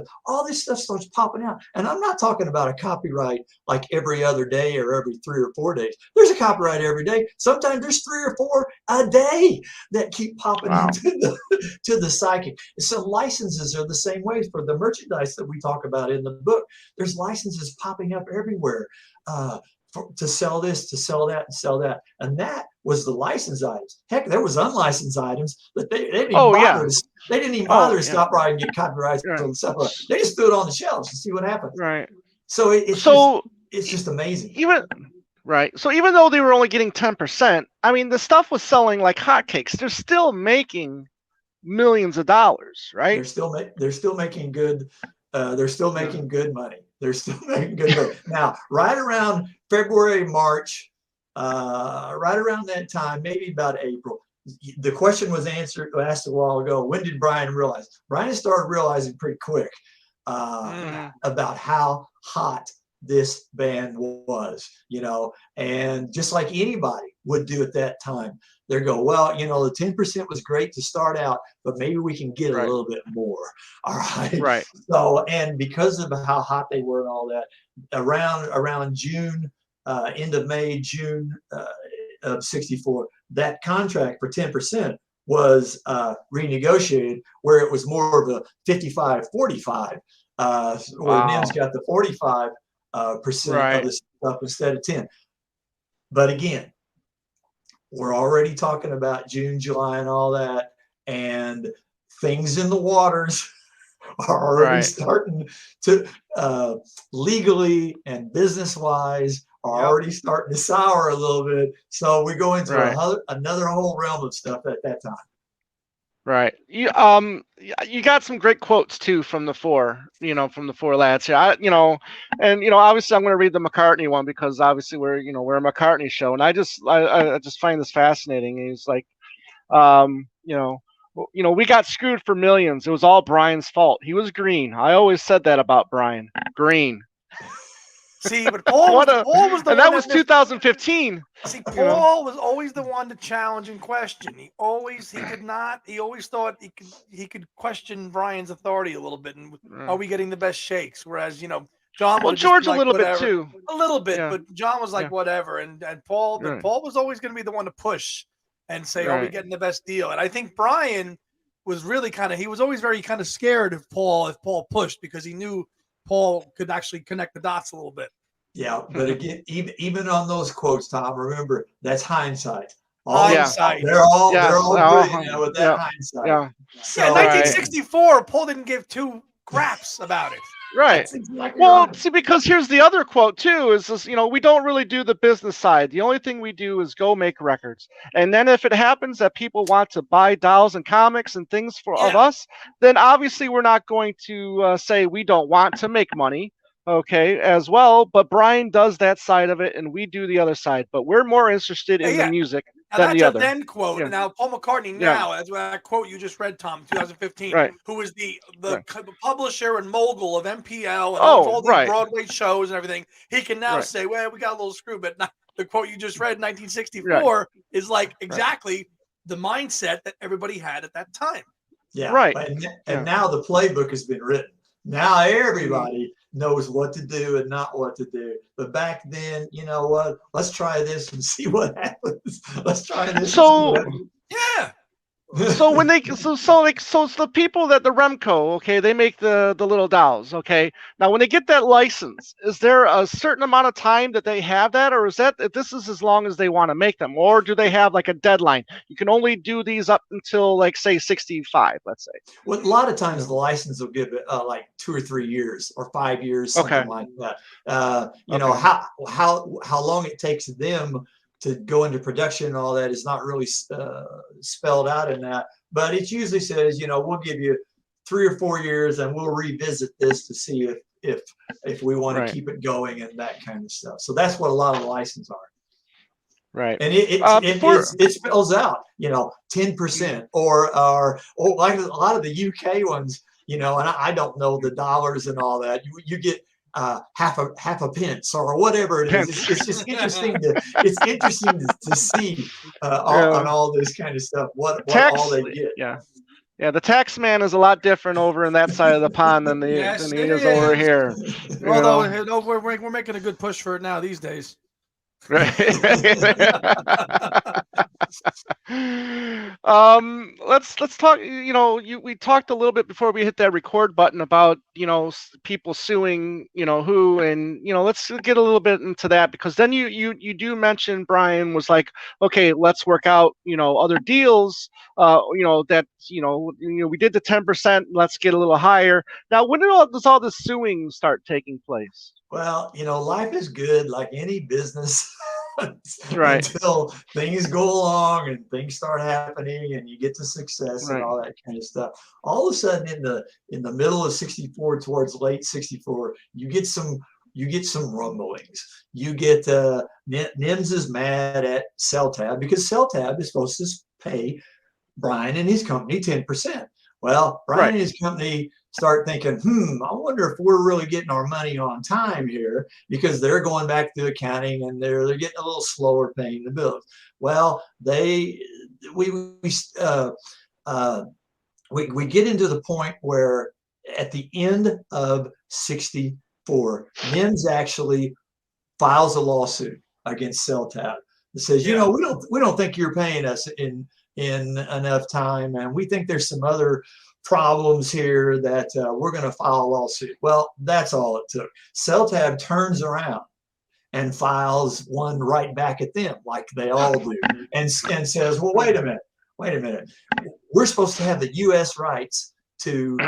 Speaker 6: stuff starts popping out. And I'm not talking about a copyright like every other day or every 3 or 4 days. There's a copyright every day. Sometimes there's 3 or 4 a day that keep popping into the psychic. So licenses are the same way for the merchandise that we talk about in the book. There's licenses popping up everywhere. To sell this, to sell that, and sell that. And that was the licensed items. Heck, there was unlicensed items, but they didn't even bother. They didn't even bother to stop by and get copyrights and stuff. They just threw it on the shelves and see what happens.
Speaker 4: Right.
Speaker 6: So it's just amazing.
Speaker 4: So even though they were only getting 10%, I mean, the stuff was selling like hotcakes. They're still making millions of dollars, right?
Speaker 6: They're still making good. They're still making good money. They're still making good money. Now, right around February, March, right around that time, maybe about April, the question was asked a while ago. When did Brian realize? Brian started realizing pretty quick about how hot this band was, and just like anybody would do at that time, they go, well, the 10% was great to start out, but maybe we can get a little bit more. All right.
Speaker 4: Right.
Speaker 6: So, and because of how hot they were and all that, around June, end of May, June of 64, that contract for 10% was renegotiated, where it was more of a 55-45, where NEMS got the 45% of the stuff instead of 10. But again, we're already talking about June, July, and all that, and things in the waters are already starting to legally and business-wise are already starting to sour a little bit. So we go into another whole realm of stuff at that time.
Speaker 4: Right. You got some great quotes too from the four lads here. Obviously I'm going to read the McCartney one because obviously we're a McCartney show, and I just find this fascinating. He's like, we got screwed for millions. It was all Brian's fault. He was green. I always said that about Brian. Green.
Speaker 5: See, but Paul was the one
Speaker 4: that was 2015.
Speaker 5: See, Paul was always the one to challenge and question. He always thought he could question Brian's authority a little bit. And are we getting the best shakes? Whereas, John was
Speaker 4: George
Speaker 5: like,
Speaker 4: a little
Speaker 5: whatever.
Speaker 4: bit too.
Speaker 5: A little bit, but John was like, whatever. And Paul was always going to be the one to push and say, are we getting the best deal? And I think Brian was really he was always very kind of scared of Paul if Paul pushed, because he knew Paul could actually connect the dots a little bit.
Speaker 6: Yeah, but again, even on those quotes, Tom, remember that's hindsight.
Speaker 5: Hindsight.
Speaker 6: They're all good with that hindsight.
Speaker 5: Yeah. So, in 1964, Paul didn't give two craps about it.
Speaker 4: Right.
Speaker 6: Exactly
Speaker 4: see, because here's the other quote too: is this, we don't really do the business side. The only thing we do is go make records, and then if it happens that people want to buy dolls and comics and things of us, then obviously we're not going to say we don't want to make money. Okay, as well, but Brian does that side of it, and we do the other side. But we're more interested in the music than the other.
Speaker 5: That's a then quote. Now, Paul McCartney as that quote you just read, Tom, 2015, who is the publisher and mogul of MPL and all these Broadway shows and everything. He can now say, well, we got a little screw, but the quote you just read, 1964, is like exactly the mindset that everybody had at that time.
Speaker 6: Yeah, right. And now the playbook has been written. Now everybody knows what to do and not what to do. But back then, you know what? Let's try this and see what happens. Let's try this.
Speaker 4: So when they so the people that the Remco, okay, they make the little dolls, okay. Now when they get that license, is there a certain amount of time that they have that, or is that this is as long as they want to make them, or do they have like a deadline? You can only do these up until like say 65, let's say.
Speaker 6: Well, a lot of times the license will give it like 2 or 3 years or 5 years, something like that. You know how long it takes them to go into production and all that is not really spelled out in that, but it usually says, we'll give you 3 or 4 years and we'll revisit this to see if we want to keep it going and that kind of stuff. So that's what a lot of the licenses are.
Speaker 4: Right.
Speaker 6: And it spells out, 10% or like a lot of the UK ones, and I don't know the dollars and all that. You get half a pence or whatever it is. It's just interesting to see on all this kind of stuff what all they get.
Speaker 4: Yeah, the tax man is a lot different over in that side of the pond than he is over here.
Speaker 5: Although we're making a good push for it now these days.
Speaker 4: Right. Let's talk. We talked a little bit before we hit that record button about people suing who, and let's get a little bit into that, because then you do mention Brian was like, okay, let's work out other deals. That we did the 10%. Let's get a little higher. Now, when does all the suing start taking place?
Speaker 6: Well, life is good like any business
Speaker 4: right.
Speaker 6: until things go along and things start happening and you get to success and all that kind of stuff. All of a sudden in the middle of 64 towards late 64, you get some rumblings. You get NEMS is mad at CellTab because CellTab is supposed to pay Brian and his company 10%. Well, Brian and his company start thinking, I wonder if we're really getting our money on time here, because they're going back to accounting and they're getting a little slower paying the bills. Well, we get into the point where at the end of 64, NEMS actually files a lawsuit against CellTab that says, we don't think you're paying us in enough time, and we think there's some other problems here that we're going to file a lawsuit. Well, that's all it took. CellTab turns around and files one right back at them, like they all do, and says, well, wait a minute. We're supposed to have the U.S. rights to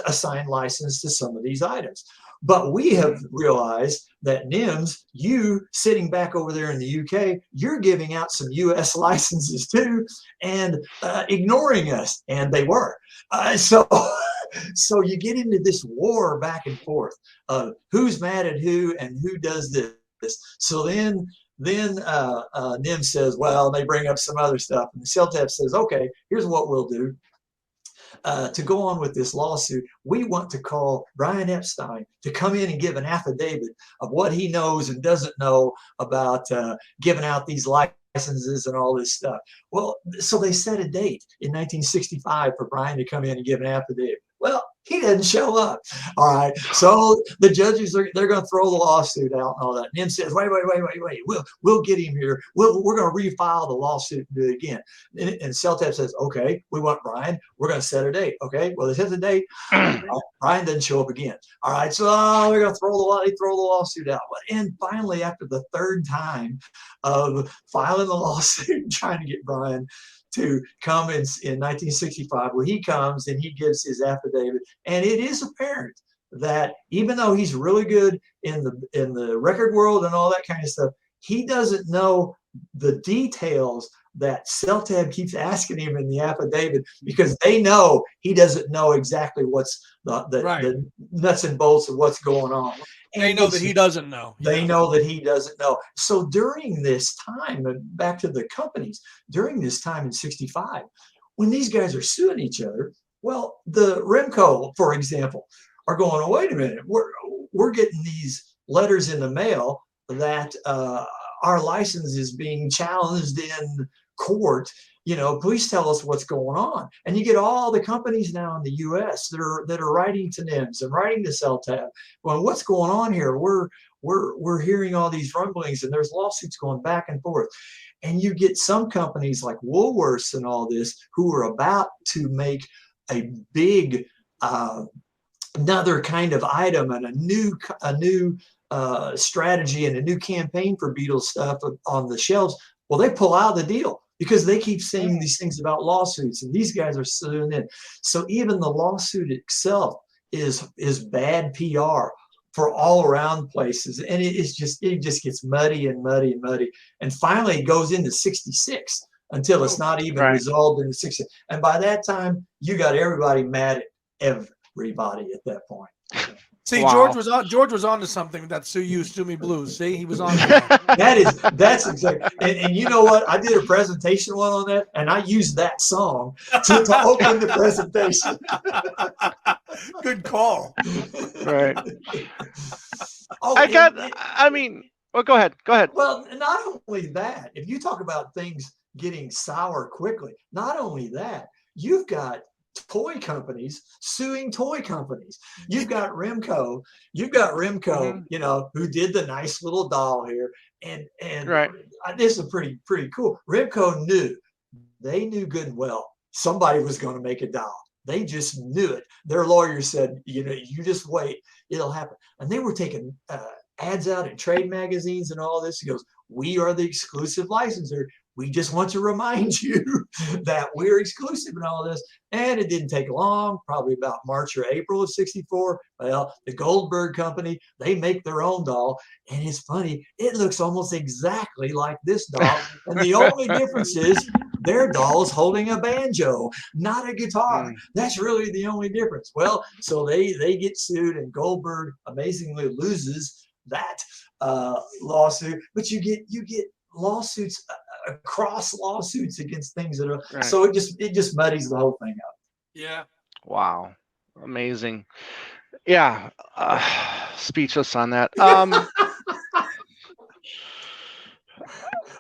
Speaker 6: assign license to some of these items. But we have realized that NEMS, you sitting back over there in the UK, you're giving out some US licenses too and ignoring us. And they were. So you get into this war back and forth of who's mad at who and who does this. So then NEMS says, well, they bring up some other stuff. And the CellTab says, okay, here's what we'll do. To go on with this lawsuit, we want to call Brian Epstein to come in and give an affidavit of what he knows and doesn't know about giving out these licenses and all this stuff. Well, so they set a date in 1965 for Brian to come in and give an affidavit. Well, he doesn't show up. All right. So the judges they're going to throw the lawsuit out and all that. And NEMS says, wait. We'll get him here. We're going to refile the lawsuit and do it again. And CellTab says, okay, we want Brian. We're going to set a date. Okay. Well, they set the date. Brian doesn't show up again. All right. So they're going to throw the lawsuit out. And finally, after the third time of filing the lawsuit and trying to get Brian to come in 1965, where he comes and he gives his affidavit, and it is apparent that even though he's really good in the record world and all that kind of stuff, he doesn't know the details that CellTab keeps asking him in the affidavit, because they know he doesn't know exactly what's the nuts and bolts of what's going on. And
Speaker 5: they know that he doesn't know.
Speaker 6: They know that he doesn't know. So during this time, and back to the companies, during this time in 65, when these guys are suing each other, well, the Remco, for example, are going, oh, wait a minute, we're getting these letters in the mail that our license is being challenged in court. Please tell us what's going on. And you get all the companies now in the U.S. that are writing to NEMS and writing to CellTab. Well, what's going on here? We're hearing all these rumblings, and there's lawsuits going back and forth. And you get some companies like Woolworths and all this who are about to make a big another kind of item and a new strategy and a new campaign for Beatles stuff on the shelves. Well, they pull out of the deal, because they keep saying these things about lawsuits, and these guys are suing in. So even the lawsuit itself is bad PR for all around places, and it just gets muddy and muddy and muddy, and finally it goes into 66 until it's not even resolved in the 60s. And by that time, you got everybody mad at everybody at that point.
Speaker 5: See,
Speaker 4: Wow.
Speaker 5: George was on to something. That Sue Me Blues. See, he was on to that.
Speaker 6: That's exactly. And you know what? I did a presentation one on that, and I used that song to open the presentation.
Speaker 5: Good call.
Speaker 4: Right.
Speaker 6: Oh,
Speaker 4: well, go ahead.
Speaker 6: Well, not only that, if you talk about things getting sour quickly, not only that, you've got toy companies suing toy companies. You've got Remco, who did the nice little doll here. And
Speaker 4: Right.
Speaker 6: This is pretty cool. Remco they knew good and well somebody was going to make a doll. They just knew it. Their lawyer said, you just wait, it'll happen. And they were taking ads out in trade magazines and all this. He goes, we are the exclusive licensor. We just want to remind you that we're exclusive and all this. And it didn't take long, probably about March or April of '64. Well, the Goldberg company, they make their own doll. And it's funny, it looks almost exactly like this doll. And the only difference is their doll's holding a banjo, not a guitar. That's really the only difference. Well, so they get sued, and Goldberg amazingly loses that lawsuit. But you get lawsuits across lawsuits against things that are right. So it just muddies the whole thing up.
Speaker 5: Yeah.
Speaker 4: Wow. Amazing. Yeah. Speechless on that. I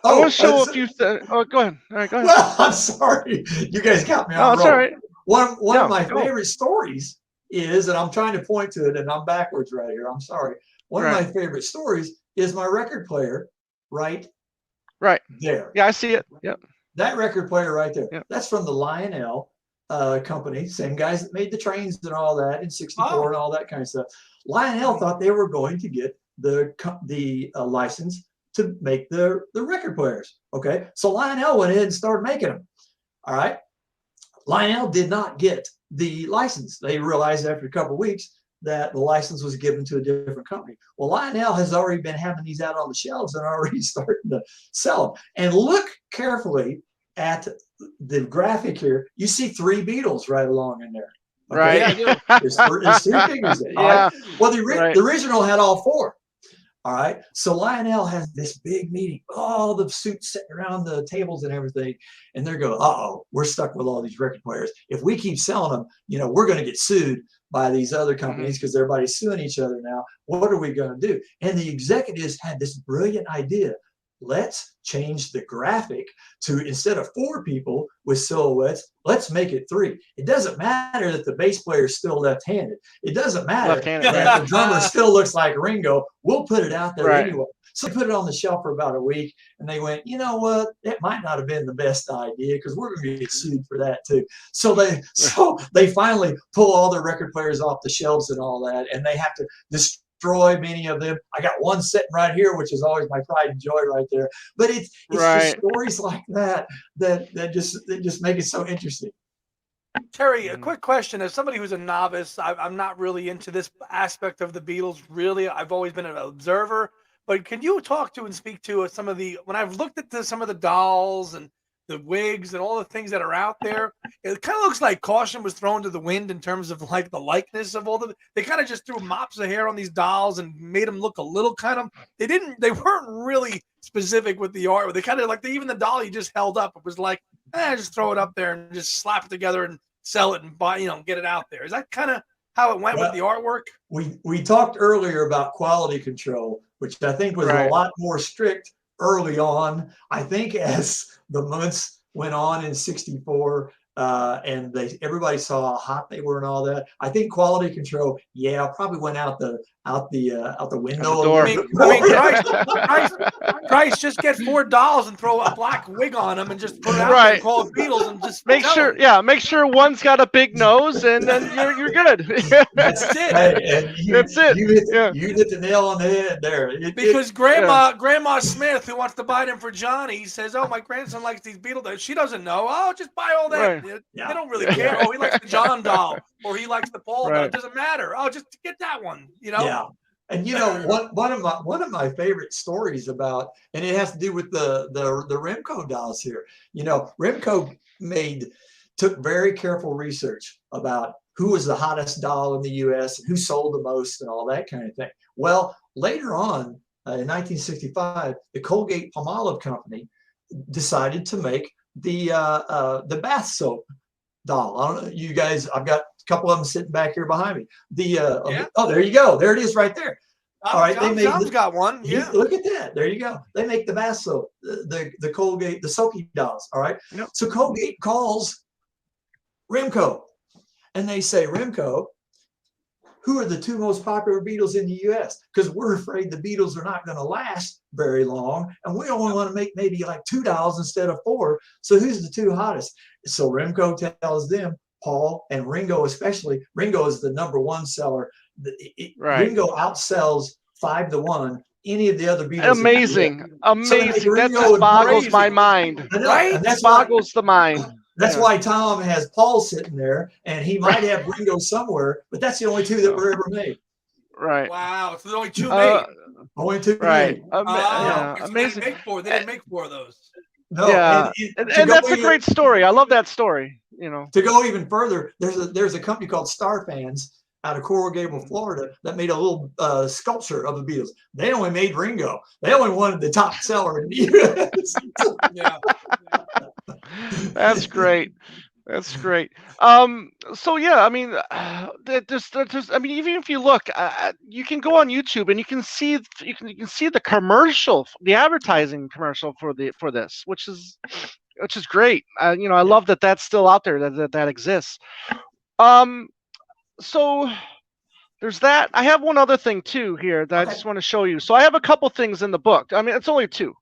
Speaker 4: want to show a few things. Oh, go ahead. All right, go ahead.
Speaker 6: Well, I'm sorry. You guys got me on.
Speaker 4: Oh, it's all right.
Speaker 6: One of my favorite stories is, and I'm trying to point to it, and I'm backwards right here. I'm sorry. One of my favorite stories is my record player right there.
Speaker 4: Yeah, I see it. Yep.
Speaker 6: That record player right there.
Speaker 4: Yep.
Speaker 6: That's from the Lionel company, same guys that made the trains and all that in '64 and all that kind of stuff. Lionel thought they were going to get the license to make the record players. Okay, so Lionel went ahead and started making them. All right, Lionel did not get the license. They realized after a couple of weeks that the license was given to a different company. Well, Lionel has already been having these out on the shelves and already starting to sell them. And look carefully at the graphic here. You see 3 Beatles right along in there.
Speaker 4: Okay? Right.
Speaker 5: Yeah, I do.
Speaker 6: There's 3 fingers there.
Speaker 4: Yeah.
Speaker 6: Right? Well, the original had all 4. All right. So Lionel has this big meeting, all the suits sitting around the tables and everything. And they're going, we're stuck with all these record players. If we keep selling them, we're going to get sued by these other companies because everybody's suing each other now. What are we going to do? And the executives had this brilliant idea. Let's change the graphic to, instead of 4 people with silhouettes, let's make it 3. It doesn't matter that the bass player is still left-handed. It doesn't matter that the drummer still looks like Ringo. We'll put it out there anyway. So they put it on the shelf for about a week, and they went, you know what? It might not have been the best idea because we're going to get sued for that too. So they finally pull all their record players off the shelves and all that, and they have to destroy many of them. I got one sitting right here, which is always my pride and joy right there. But it's just stories like that just make it so interesting.
Speaker 5: Terry, a quick question. As somebody who's a novice, I'm not really into this aspect of the Beatles. Really, I've always been an observer. But can you talk to and speak to some of the, when I've looked at some of the dolls and the wigs and all the things that are out there, it kind of looks like caution was thrown to the wind in terms of like the likeness of all they kind of just threw mops of hair on these dolls and made them look a little kind of, they weren't really specific with the art. They kind of like, even the doll you just held up, it was like, just throw it up there and just slap it together and sell it and buy, get it out there. Is that kind of how it went with the artwork?
Speaker 6: We talked earlier about quality control, which I think was a lot more strict early on. I think as the months went on in '64, and everybody saw how hot they were and all that, I think quality control, probably went out the window.
Speaker 5: Christ, just get 4 dolls and throw a black wig on them and just put it out there and call it Beatles and just
Speaker 4: make sure one's got a big nose and then you're good.
Speaker 6: That's it. That's it. You hit the nail on the head there.
Speaker 5: Because Grandma Smith, who wants to buy them for Johnny, says, "Oh, my grandson likes these Beatles." She doesn't know. Oh, just buy all that. They don't really care. Oh, he likes the John doll or he likes the Paul doll. It doesn't matter. Oh, just get that one.
Speaker 6: Yeah. And one of my favorite stories about, and it has to do with the Remco dolls here. Remco took very careful research about who was the hottest doll in the U.S. and who sold the most and all that kind of thing. Well, later on in 1965, the Colgate-Palmolive company decided to make the bath soap doll. I don't know, you guys. I've got a couple of them sitting back here behind me. Oh, there you go. There it is, right there. All right,
Speaker 5: John's got one. Yeah,
Speaker 6: look at that. There you go. They make the bath soap, the Colgate, the soapy dolls. All right.
Speaker 4: Yep.
Speaker 6: So Colgate calls Remco, and they say, Remco, who are the two most popular Beatles in the U.S.? Because we're afraid the Beatles are not going to last very long, and we only want to make maybe like 2 dolls instead of 4. So who's the 2 hottest? So Remco tells them, Paul and Ringo especially. Ringo is the #1 seller. Ringo outsells 5-1 any of the other Beatles.
Speaker 4: Amazing. That just boggles my mind.
Speaker 6: Right? And
Speaker 4: that boggles the mind.
Speaker 6: That's why Tom has Paul sitting there, and he might have Ringo somewhere, but that's the only 2 that were ever made.
Speaker 4: Right.
Speaker 5: Wow. So there's only 2 made.
Speaker 6: Only 2
Speaker 4: right.
Speaker 6: made.
Speaker 4: Amazing.
Speaker 5: They didn't make 4 of those.
Speaker 6: No,
Speaker 4: yeah. And that's a great story. I love that story. To
Speaker 6: go even further, there's a company called Star Fans out of Coral Gables, Florida, that made a little sculpture of the Beatles. They only made Ringo. They only wanted the top seller in the U.S.
Speaker 5: Yeah.
Speaker 4: That's great. That's great. So yeah, I mean, there's I mean, even if you look, you can go on YouTube and you can see the commercial, the advertising commercial for this, which is great. I love that that's still out there, that exists. So there's that. I have one other thing too here that I just want to show you. So I have a couple things in the book. I mean, it's only 2.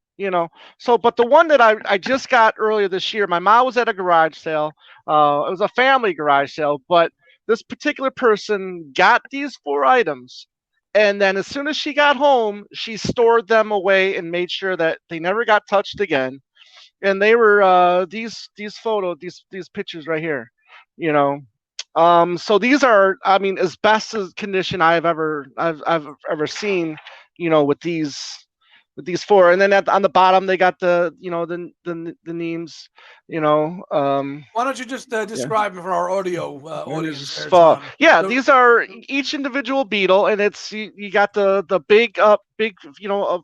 Speaker 4: So, but the one that I just got earlier this year, my mom was at a garage sale. It was a family garage sale, but this particular person got these 4 items, and then as soon as she got home, she stored them away and made sure that they never got touched again. And they were these pictures right here, So these are, I mean, as best as condition I've ever seen, with these 4, and then on the bottom they got the Nemes.
Speaker 5: Why don't you just describe them for our audio audience?
Speaker 4: These are each individual Beetle, and it's you got the big a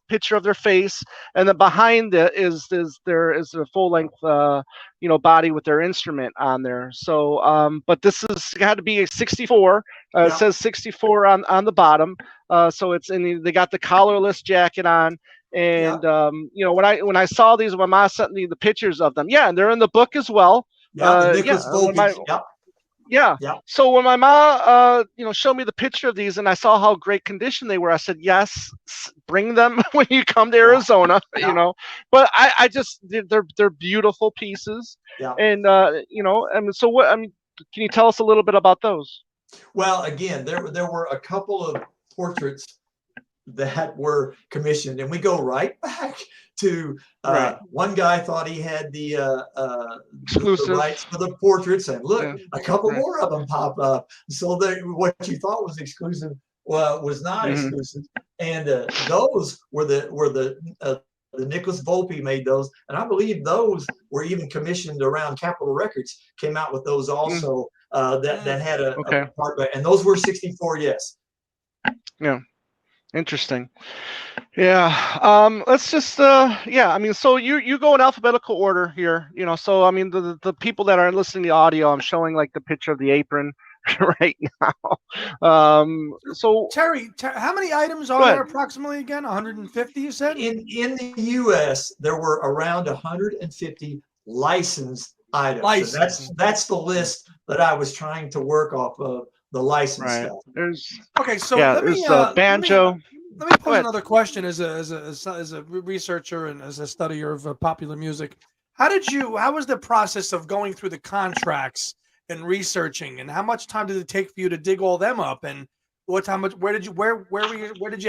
Speaker 4: picture of their face, and then behind it is a full length body with their instrument on there. So but this is got to be a 64. It says 64 on the bottom. So it's they got the collarless jacket on. And when I saw these, when my mom sent me the pictures of them, and they're in the book as well.
Speaker 6: The Nichols
Speaker 4: So when my mom showed me the picture of these and I saw how great condition they were, I said, yes, bring them when you come to Arizona. But I just they're beautiful pieces. And so what, I mean, can you tell us a little bit about those?
Speaker 6: Well, again, there were a couple of portraits that were commissioned, and we go right back to one guy thought he had the rights for the portraits, and look, a couple more of them pop up. So what you thought was exclusive was not exclusive, and those were the Nicholas Volpe made those, and I believe those were even commissioned around Capitol Records. Came out with those also that had a part, and those were 64. Yes.
Speaker 4: Yeah. Interesting. Yeah. Let's just I mean, so you go in alphabetical order here, so I mean the people that are listening to the audio, I'm showing like the picture of the apron right now. So
Speaker 5: Terry, how many items are there approximately again? 150, you said?
Speaker 6: In the US there were around 150 licensed items. So that's the list that I was trying to work off of. The license stuff.
Speaker 5: Let me
Speaker 4: banjo.
Speaker 5: Let me pose another question as a researcher and as a studier of popular music. How was the process of going through the contracts and researching, and how much time did it take for you to dig all them up, and where did you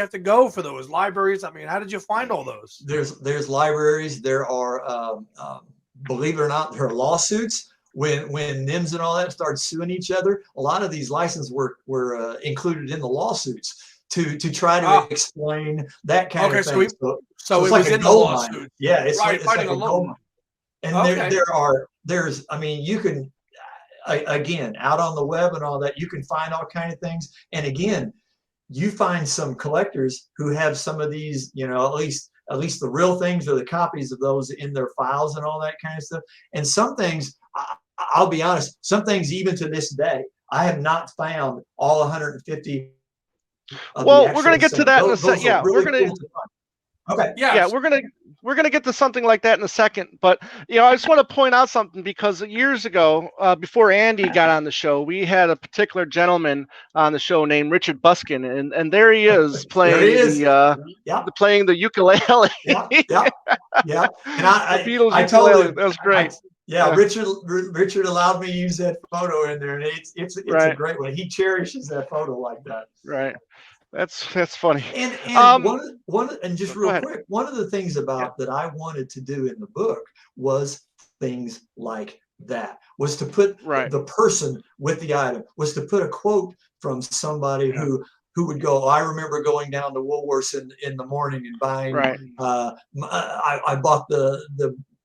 Speaker 5: have to go for those libraries? I mean, how did you find all those?
Speaker 6: There's libraries. There are believe it or not, there are lawsuits. When NEMS and all that started suing each other, a lot of these licenses were included in the lawsuits to try to explain that kind of thing.
Speaker 5: So it's like a gold mine.
Speaker 6: Yeah, it's like a gold mine. And there's, I mean, you can, again, out on the web and all that, you can find all kind of things. And again, you find some collectors who have some of these, you know, at least the real things or the copies of those in their files and all that kind of stuff. And some things, I'll be honest, some things even to this day, I have not found all 150.
Speaker 4: Well, we're going to get to that in a second. Yeah,
Speaker 6: really
Speaker 4: we're going
Speaker 6: cool
Speaker 4: to.
Speaker 6: Okay.
Speaker 4: Yeah, we're gonna get to something like that in a second. But you know, I just want to point out something, because years ago, before Andy got on the show, we had a particular gentleman on the show named Richard Buskin, and there he is playing playing the ukulele.
Speaker 6: Yeah. And
Speaker 4: the Beatles
Speaker 6: I
Speaker 4: ukulele.
Speaker 6: told him
Speaker 4: That was great.
Speaker 6: Yeah, Richard allowed me to use that photo in there, and it's a great one. He cherishes that photo like that.
Speaker 4: Right. That's funny.
Speaker 6: And just real quick, one of the things about that I wanted to do in the book was things like that, was to put the person with the item, was to put a quote from somebody who would go, I remember going down to Woolworths in the morning and buying, I bought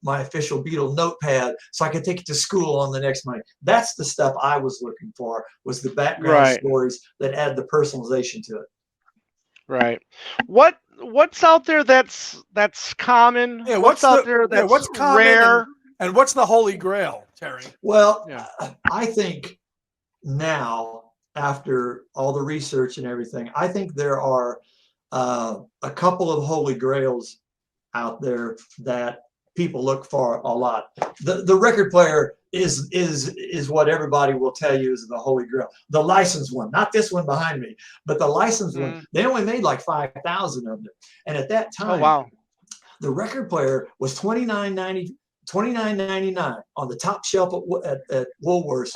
Speaker 6: my official Beetle notepad so I could take it to school on the next Monday. That's the stuff I was looking for, was the background stories that add the personalization to it.
Speaker 4: Right. What's out there that's common?
Speaker 5: Yeah,
Speaker 4: what's out there that's
Speaker 5: what's common
Speaker 4: rare?
Speaker 5: And what's the holy grail, Terry?
Speaker 6: Well, I think now, after all the research and everything, I think there are a couple of holy grails out there that people look for a lot. The record player is what everybody will tell you is the holy grail. The licensed one, not this one behind me, but the licensed one. They only made like 5,000 of them, and at that time, the record player was $29.99 on the top shelf at Woolworths,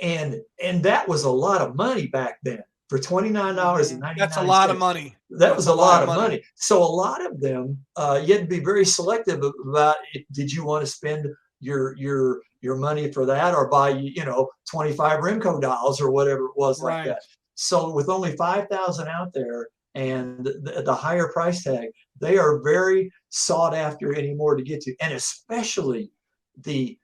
Speaker 6: and that was a lot of money back then. For $29.99.
Speaker 5: That's a lot of money.
Speaker 6: That was a lot of money. So a lot of them, you had to be very selective about did you want to spend your money for that, or buy 25 Remco dolls or whatever it was like that. So with only 5,000 out there and the higher price tag, they are very sought after anymore to get to, and especially the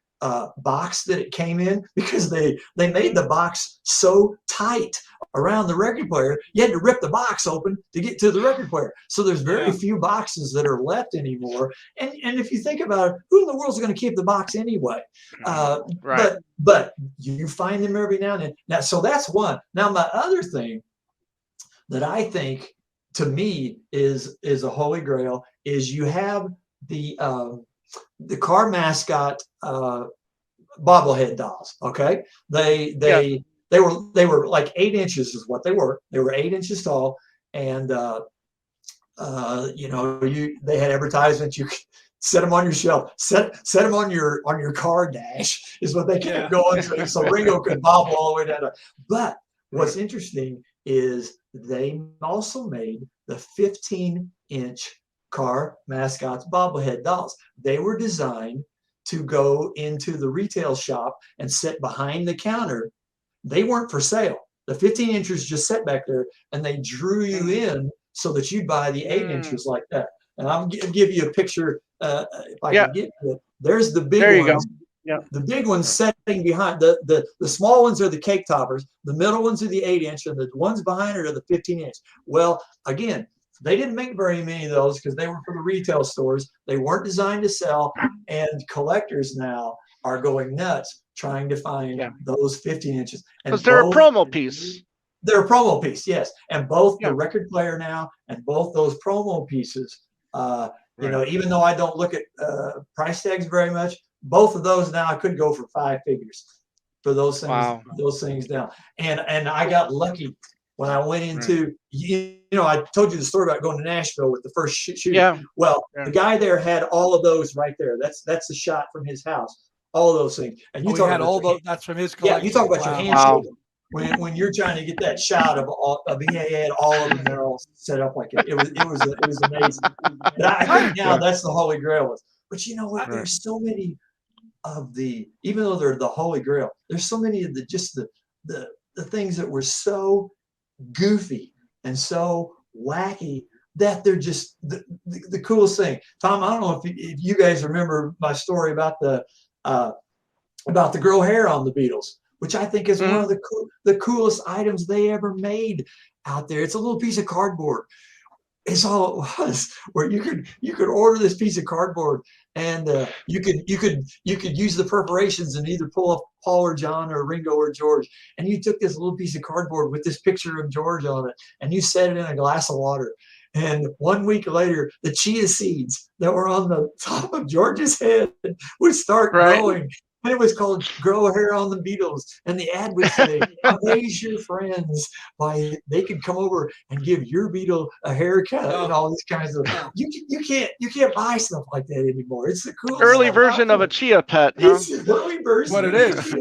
Speaker 6: box that it came in, because they made the box so tight around the record player, you had to rip the box open to get to the record player. So there's very few boxes that are left anymore. And if you think about it, who in the world is going to keep the box anyway? But you find them every now and then. Now, so that's one. Now, my other thing that I think, to me, is a holy grail is you have the car mascot bobblehead dolls. Okay, they were like 8 inches is what they were. They were 8 inches tall, and they had advertisements. You could set them on your shelf, set them on your car dash is what they kept going to, so Ringo could bobble all the way down. But what's interesting is they also made the 15-inch car mascots bobblehead dolls. They were designed to go into the retail shop and sit behind the counter. They weren't for sale. The 15 inches just sat back there, and they drew you in so that you'd buy the 8 inches like that. And I'll give you a picture if I can get to it. There's the big ones.
Speaker 4: Yeah.
Speaker 6: The big ones sitting behind. The small ones are the cake toppers. The middle ones are the 8-inch, and the ones behind it are the 15-inch. Well, again, they didn't make very many of those because they were for the retail stores. They weren't designed to sell, and collectors now are going nuts trying to find those 15 inches.
Speaker 4: Because they're a promo piece.
Speaker 6: They're a promo piece, yes. And both the record player now and both those promo pieces, even though I don't look at price tags very much, both of those now I could go for 5 figures for those things.
Speaker 4: Wow.
Speaker 6: Those things now, and I got lucky when I went into. I told you the story about going to Nashville with the first shooting.
Speaker 4: Yeah.
Speaker 6: Well, the guy there had all of those right there. That's the shot from his house. All of those things, and you talk
Speaker 5: had all those. That's from his collection.
Speaker 6: Yeah, you talk about your handshake. When you're trying to get that shot of he had all of them, they're all set up like it. It was amazing. But I think now that's the Holy Grail. But you know what? There's so many of even though they're the Holy Grail, there's so many of the things that were so goofy and so wacky that they're just the coolest thing. Tom, I don't know if you guys remember my story about the about the grow hair on the Beatles, which I think is one
Speaker 4: Mhm.
Speaker 6: of the coolest items they ever made out there. It's a little piece of cardboard. It's all it was, where you could order this piece of cardboard, and you could use the perforations and either pull up Paul or John or Ringo or George, and you took this little piece of cardboard with this picture of George on it, and you set it in a glass of water. And 1 week later, the chia seeds that were on the top of George's head would start
Speaker 4: Right.
Speaker 6: growing. And it was called Grow Hair on the Beatles. And the ad would say, amaze your friends by they could come over and give your Beatle a haircut and all these kinds of you can't buy stuff like that anymore. It's the coolest
Speaker 4: Early
Speaker 6: stuff
Speaker 4: version
Speaker 6: out
Speaker 4: of a
Speaker 6: there.
Speaker 4: chia pet, huh?
Speaker 6: It's the early version.
Speaker 5: What it is.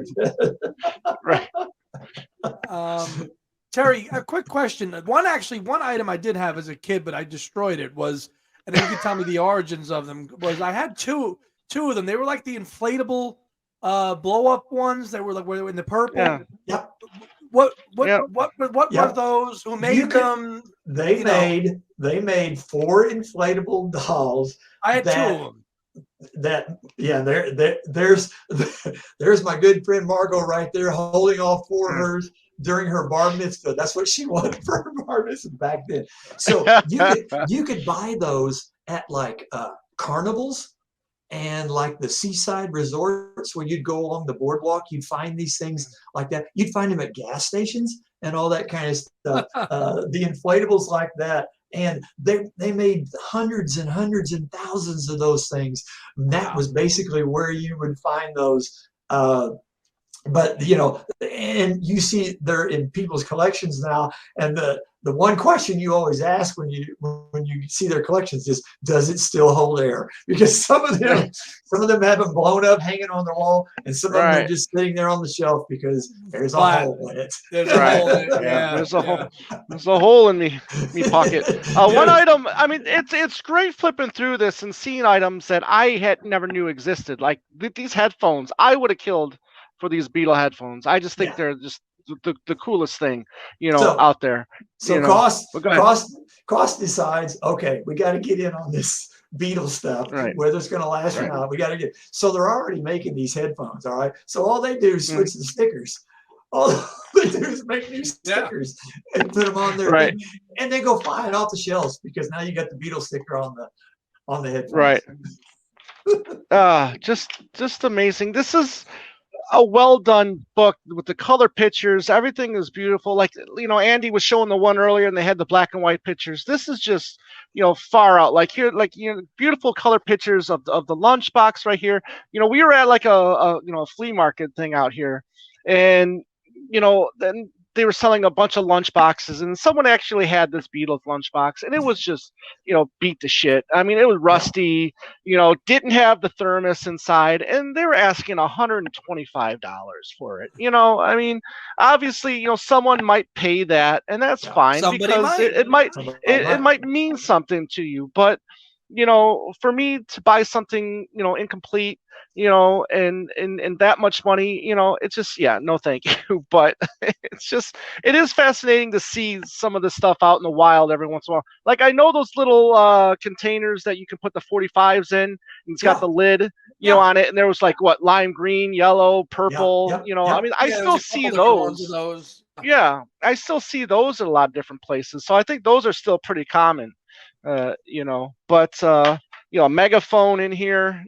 Speaker 4: Right.
Speaker 5: Terry, a quick question. One item I did have as a kid, but I destroyed it was, and then you can tell me the origins of them, was I had two of them. They were like the inflatable blow up ones that were like in the purple.
Speaker 4: Yeah.
Speaker 6: Yep.
Speaker 5: What
Speaker 4: Yep.
Speaker 5: were those? Who made them?
Speaker 6: They made 4 inflatable dolls.
Speaker 5: I had 2 of them.
Speaker 6: There's my good friend Margot right there holding all 4 of hers during her bar mitzvah. That's what she wanted for her bar mitzvah back then. So you could buy those at like carnivals and like the seaside resorts where you'd go along the boardwalk. You'd find these things like that. You'd find them at gas stations and all that kind of stuff. The inflatables like that. And they made hundreds and hundreds and thousands of those things. And that was basically where you would find those. But and you see they're in people's collections now. And the one question you always ask when you see their collections is, does it still hold air? Because some of them have them blown up, hanging on the wall, and some of them are just sitting there on the shelf because there's a hole in it.
Speaker 5: There's a hole in it.
Speaker 4: There's a hole. There's a hole in me pocket. One item. I mean, it's great flipping through this and seeing items that I had never knew existed. Like these headphones, I would have killed for these Beetle headphones. I just think they're just the coolest thing, out there.
Speaker 6: So Cost decides, okay, we got to get in on this Beetle stuff, whether it's going to last or not. We got to get. So they're already making these headphones, all right. So all they do is switch the stickers. All they do is make new stickers and put them on there, and they go flying off the shelves because now you got the Beetle sticker on the headphones.
Speaker 4: Right. Just amazing. This is a well done book with the color pictures. Everything is beautiful. Like, Andy was showing the one earlier and they had the black and white pictures. This is just, far out. Like here, beautiful color pictures of the lunchbox right here. We were at like a flea market thing out here, and then they were selling a bunch of lunch boxes, and someone actually had this Beatles lunchbox, and it was just, beat to shit. I mean, it was rusty, didn't have the thermos inside, and they were asking $125 for it. I mean, obviously, someone might pay that, and that's fine because it might mean something to you. But for me to buy something, incomplete, and that much money, it's just, no, thank you. But it is fascinating to see some of this stuff out in the wild every once in a while. Like, I know those little containers that you can put the 45s in, and it's got the lid, on it. And there was like lime green, yellow, purple, I mean, I still see those. Yeah, I still see those at a lot of different places. So I think those are still pretty common. But a megaphone in here,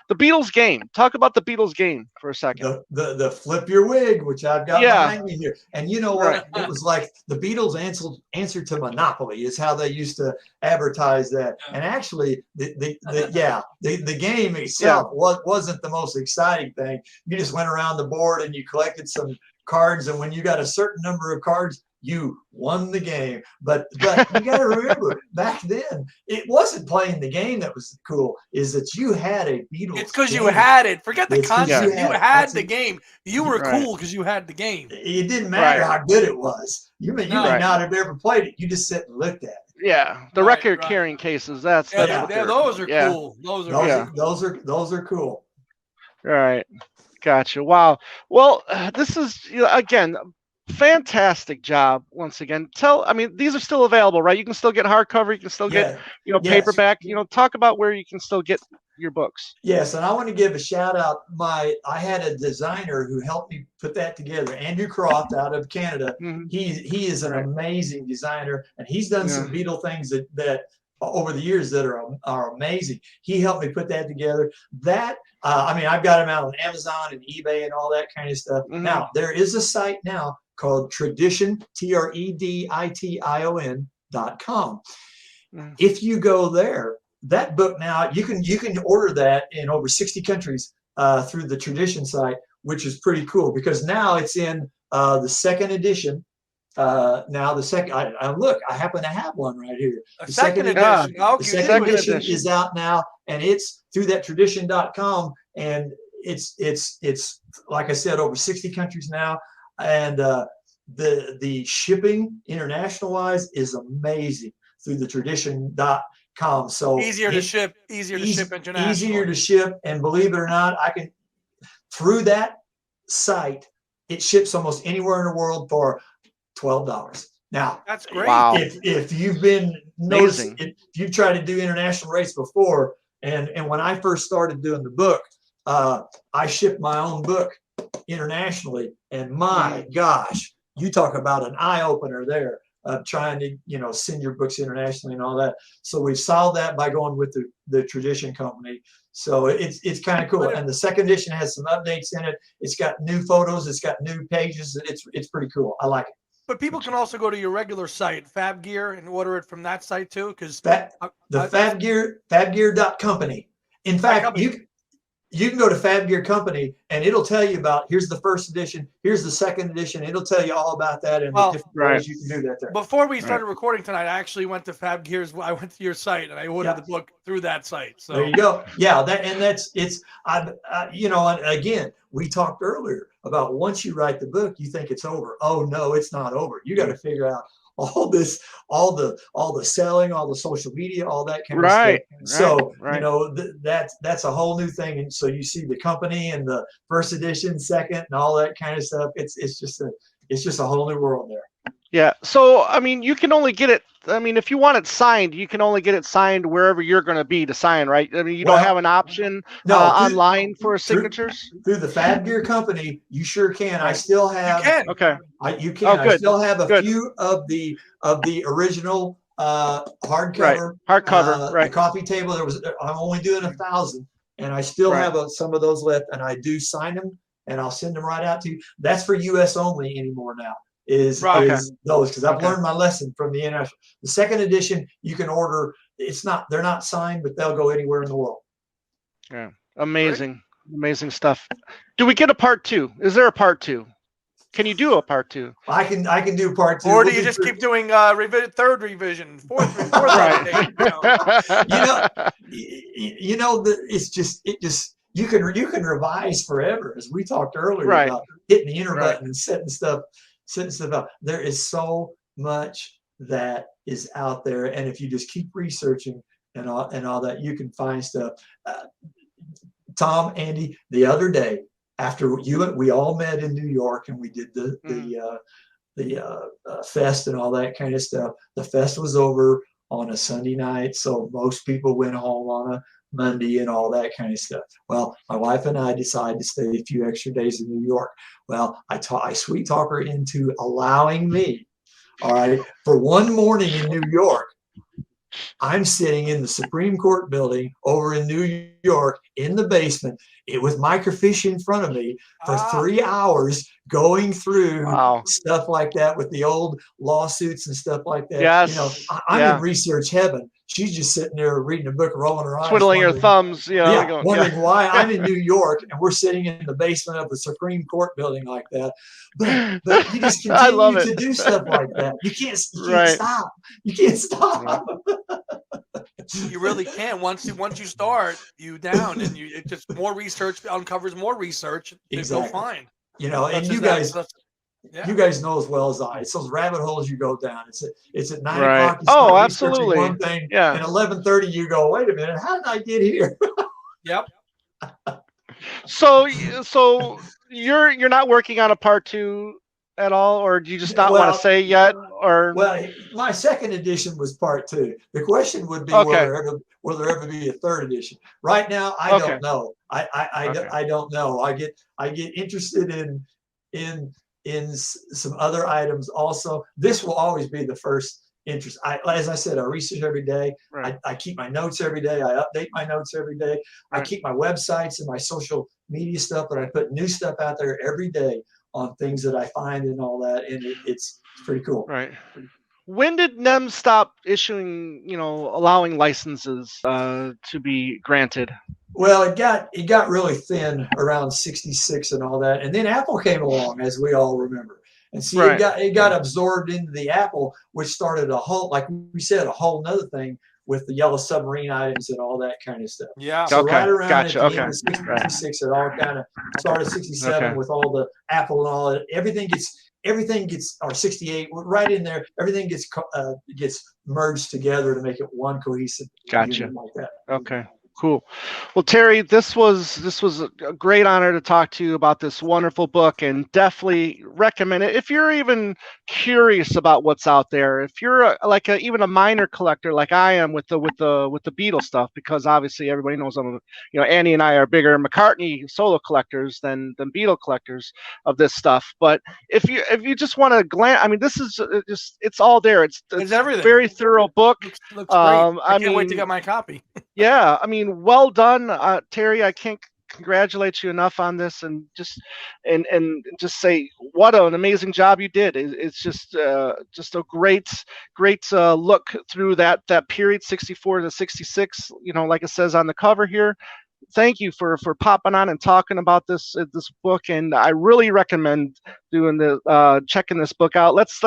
Speaker 4: the Beatles game. Talk about the Beatles game for a second.
Speaker 6: The flip your wig, which I've got behind me here. And you know what? It was like the Beatles answer to Monopoly is how they used to advertise that. And actually, the game itself wasn't the most exciting thing. You just went around the board and you collected some cards, and when you got a certain number of cards, you won the game. But you got to remember, back then, it wasn't playing the game that was cool. Is that you had a Beatles?
Speaker 5: It's because you had it. Forget the concept. You had the game. You were cool because you had the game.
Speaker 6: It didn't matter how good it was. You may not have ever played it. You just sat and looked at it.
Speaker 4: Yeah, the record carrying cases. Those are
Speaker 5: cool.
Speaker 6: Those are cool.
Speaker 4: All right. Gotcha. Wow. Well, this is, again, fantastic job once again. I mean, these are still available, right? You can still get hardcover, you can still get,
Speaker 6: Yes.
Speaker 4: paperback. Talk about where you can still get your books.
Speaker 6: Yes, and I want to give a shout out. I had a designer who helped me put that together, Andrew Croft out of Canada.
Speaker 4: Mhm.
Speaker 6: He is an amazing designer, and he's done some
Speaker 4: Yeah.
Speaker 6: Beatle things that over the years that are amazing. He helped me put that together. That I mean, I've got them out on Amazon and eBay and all that kind of stuff.
Speaker 4: Mhm.
Speaker 6: Now there is a site now called Tradition TREDITION.com.
Speaker 4: Mhm.
Speaker 6: If you go there, that book now you can order that in over 60 countries through the Tradition site, which is pretty cool because now it's in the second edition. Now the second, look, I happen to have one right here.
Speaker 5: The second edition.
Speaker 6: The second edition is out now, and it's through that Tradition.com, and it's like I said, over 60 countries now, and the shipping international wise is amazing through the Tradition.com. So
Speaker 5: easier to ship internationally.
Speaker 6: Easier to ship, and believe it or not, I can through that site it ships almost anywhere in the world for $12. Now
Speaker 5: that's great.
Speaker 4: Wow.
Speaker 6: If you've been noticing, if you've tried to do international rates before, and when I first started doing the book, I shipped my own book internationally, and my gosh, you talk about an eye opener there of trying to send your books internationally and all that. So we solved that by going with the Tradition company. So it's kind of cool. And the second edition has some updates in it. It's got new photos. It's got new pages. It's pretty cool. I like it.
Speaker 5: But people can also go to your regular site, Fab Gear, and order it from that site too. Because
Speaker 6: the Fabgear.company. In fact, you can go to Fab Gear Company and it'll tell you about, here's the first edition, here's the second edition. It'll tell you all about that and the different ways you can do that there.
Speaker 5: Before we started recording tonight, I actually went to Fab Gear's. I went to your site and I ordered the book through that site. So
Speaker 6: there you go. Yeah, and again, we talked earlier about once you write the book, you think it's over. Oh no, it's not over. You got to figure out all the selling, all the social media, all that kind of stuff. So that's a whole new thing. And so you see the company and the first edition, second, and all that kind of stuff. It's just a whole new world there.
Speaker 4: Yeah. So I mean, you can only get it. I mean, if you want it signed, you can only get it signed wherever you're going to be to sign, right? I mean, you don't have an option online for signatures
Speaker 6: through the Fab Gear Company. You sure can. I still have.
Speaker 5: You can.
Speaker 4: Okay.
Speaker 6: You can. I still have a few of the original hardcover. The coffee table. I'm only doing 1,000, and I still have some of those left, and I do sign them, and I'll send them right out to you. That's for U.S. only anymore now. Is those, because I've learned my lesson from the international. The second edition you can order. They're not signed, but they'll go anywhere in the world.
Speaker 4: Yeah, amazing stuff. Do we get a part 2? Is there a part 2? Can you do a part 2?
Speaker 6: I can do part 2.
Speaker 5: Or do you just keep doing third revision, fourth revision?
Speaker 6: It's just you can revise forever, as we talked earlier about hitting the enter button and setting stuff up. There is so much that is out there, and if you just keep researching and all that, you can find stuff. Tom, Andy, the other day after we all met in New York and we did the fest and all that kind of stuff. The fest was over on a Sunday night, so most people went home on a Monday and all that kind of stuff. Well, my wife and I decided to stay a few extra days in New York. Well, I sweet talk her into allowing me, all right, for one morning in New York. I'm sitting in the Supreme Court building over in New York in the basement with microfiche in front of me for 3 hours going through stuff like that with the old lawsuits and stuff like that.
Speaker 4: Yes.
Speaker 6: I'm in research heaven. She's just sitting there reading a book, rolling her eyes,
Speaker 4: twiddling her thumbs,
Speaker 6: wondering why I'm in New York and we're sitting in the basement of the Supreme Court building like that. But you just continue to do stuff like that. You can't stop. You can't stop.
Speaker 5: You really can. Once you start, and it just more research uncovers more research. Exactly. Go find.
Speaker 6: And you guys know as well as I. It's those rabbit holes you go down. It's at 9 o'clock.
Speaker 4: Oh, absolutely.
Speaker 6: One thing, and 11:30 you go, wait a minute, how did I get here?
Speaker 5: Yep.
Speaker 4: So you're not working on a part 2 at all, or do you just not want to say yet? Or
Speaker 6: well, my second edition was part 2. The question would be,
Speaker 4: okay.
Speaker 6: will there ever be a third edition? Right now, I don't know. I don't know. I get interested in some other items also. This will always be the first interest. As I said, I research every day.
Speaker 4: Right.
Speaker 6: I keep my notes every day. I update my notes every day.
Speaker 4: Right.
Speaker 6: I keep my websites and my social media stuff, but I put new stuff out there every day on things that I find and all that, and it's pretty cool.
Speaker 4: Right. When did NEMS stop issuing, allowing licenses to be granted?
Speaker 6: Well, it got really thin around 66 and all that, and then Apple came along, as we all remember. And see, it got absorbed into the Apple, which started a whole, like we said, a whole nother thing with the Yellow Submarine items and all that kind of stuff.
Speaker 5: Yeah.
Speaker 6: So right around at the
Speaker 4: Okay.
Speaker 6: end of 66, it all kind of started 67 with all the Apple and all that. Everything gets, or 68, right in there. Everything gets merged together to make it one cohesive unit like that.
Speaker 4: Okay. Cool. Well, Terry, this was a great honor to talk to you about this wonderful book, and definitely recommend it if you're even curious about what's out there. If you're even a minor collector like I am with the Beatles stuff, because obviously everybody knows Andy and I are bigger McCartney solo collectors than Beatle collectors of this stuff. But if you just want to glance, I mean, this is it's all there. It's
Speaker 5: everything.
Speaker 4: Very thorough book.
Speaker 5: Looks great. I can't wait to get my copy.
Speaker 4: Yeah, I mean, well done, Terry. I can't congratulate you enough on this, and just say what an amazing job you did. It's just a great look through that period, 64 to 66. Like it says on the cover here. Thank you for popping on and talking about this book, and I really recommend doing checking this book out. Let's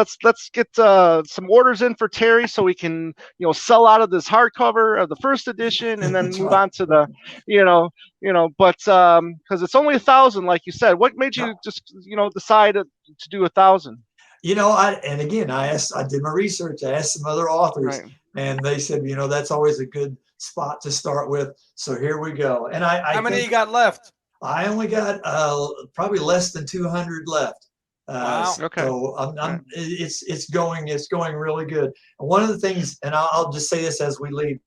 Speaker 4: get some orders in for Terry so we can sell out of this hardcover of the first edition, and then move on to the but because it's only 1,000, like you said. What made you just decide to do 1,000?
Speaker 6: I did my research. I asked some other authors, and they said, that's always a good spot to start with. So here we go. And
Speaker 5: how many you got left?
Speaker 6: I only got probably less than 200 left.
Speaker 5: Wow.
Speaker 4: Okay.
Speaker 6: So it's going really good. And one of the things, and I'll just say this as we leave,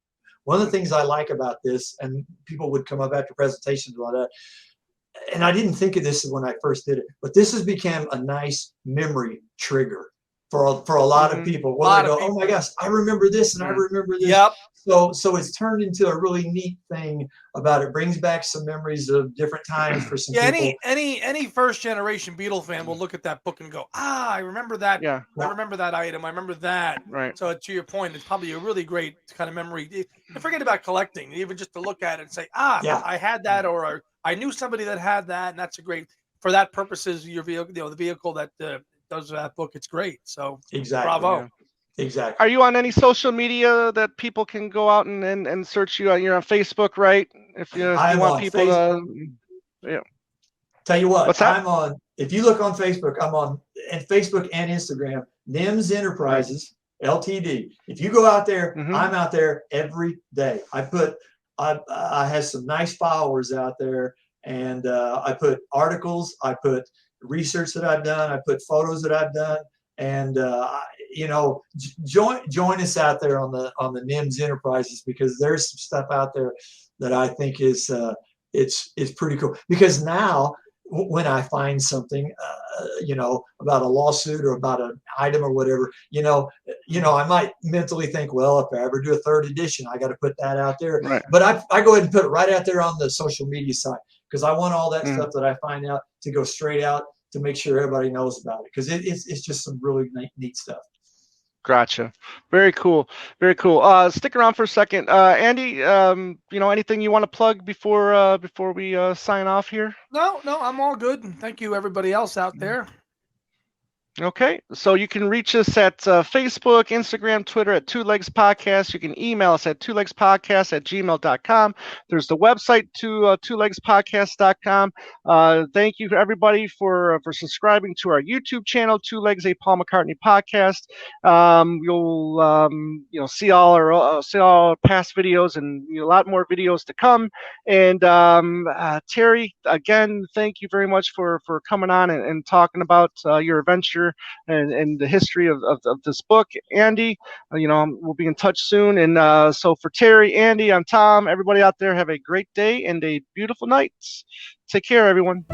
Speaker 6: one of the things I like about this, and people would come up after presentations about that, and I didn't think of this when I first did it, but this has become a nice memory trigger for a lot of people. Well, they go, oh my gosh, I remember this and I remember this.
Speaker 5: Yep.
Speaker 6: So it's turned into a really neat thing about it. Brings back some memories of different times for some people.
Speaker 5: Any first generation Beatle fan will look at that book and go, I remember that.
Speaker 4: Yeah.
Speaker 5: I remember that item. I remember that.
Speaker 4: Right.
Speaker 5: So to your point, it's probably a really great kind of memory. You forget about collecting, even just to look at it and say, I had that, or I knew somebody that had that, and that's a great, for that purposes, your vehicle, the vehicle that does that book, it's great. So
Speaker 6: exactly.
Speaker 5: Bravo.
Speaker 6: Yeah. Exactly.
Speaker 4: Are you on any social media that people can go out and search you? You're on Facebook, right? If you want people to,
Speaker 6: Tell you what,
Speaker 4: what's that?
Speaker 6: I'm on. If you look on Facebook, I'm on Facebook and Instagram. NEMS Enterprises Ltd. If you go out there, I'm out there every day. I have some nice followers out there, and I put articles, I put research that I've done, I put photos that I've done, and join us out there on the NEMS Enterprises, because there's some stuff out there that I think is it's pretty cool. Because now when I find something, about a lawsuit or about an item or whatever, I might mentally think, well, if I ever do a third edition, I got to put that out there.
Speaker 4: Right.
Speaker 6: But I go ahead and put it right out there on the social media side, because I want all that stuff that I find out to go straight out to make sure everybody knows about it, because it's just some really neat stuff.
Speaker 4: Gotcha. Very cool. Very cool. Stick around for a second. Andy, anything you want to plug before we sign off here?
Speaker 5: No, I'm all good. And thank you, everybody else out there.
Speaker 4: Okay, so you can reach us at Facebook, Instagram, Twitter at Two Legs Podcast. You can email us at twolegspodcast@gmail.com. There's the website to twolegspodcast.com. Thank you everybody for subscribing to our YouTube channel, Two Legs a Paul McCartney Podcast. You'll see all our past videos and a lot more videos to come. And Terry, again, thank you very much for coming on and talking about your adventure and the history of this book. Andy, we'll be in touch soon. And so for Terry, Andy, I'm Tom. Everybody out there, have a great day and a beautiful night. Take care, everyone.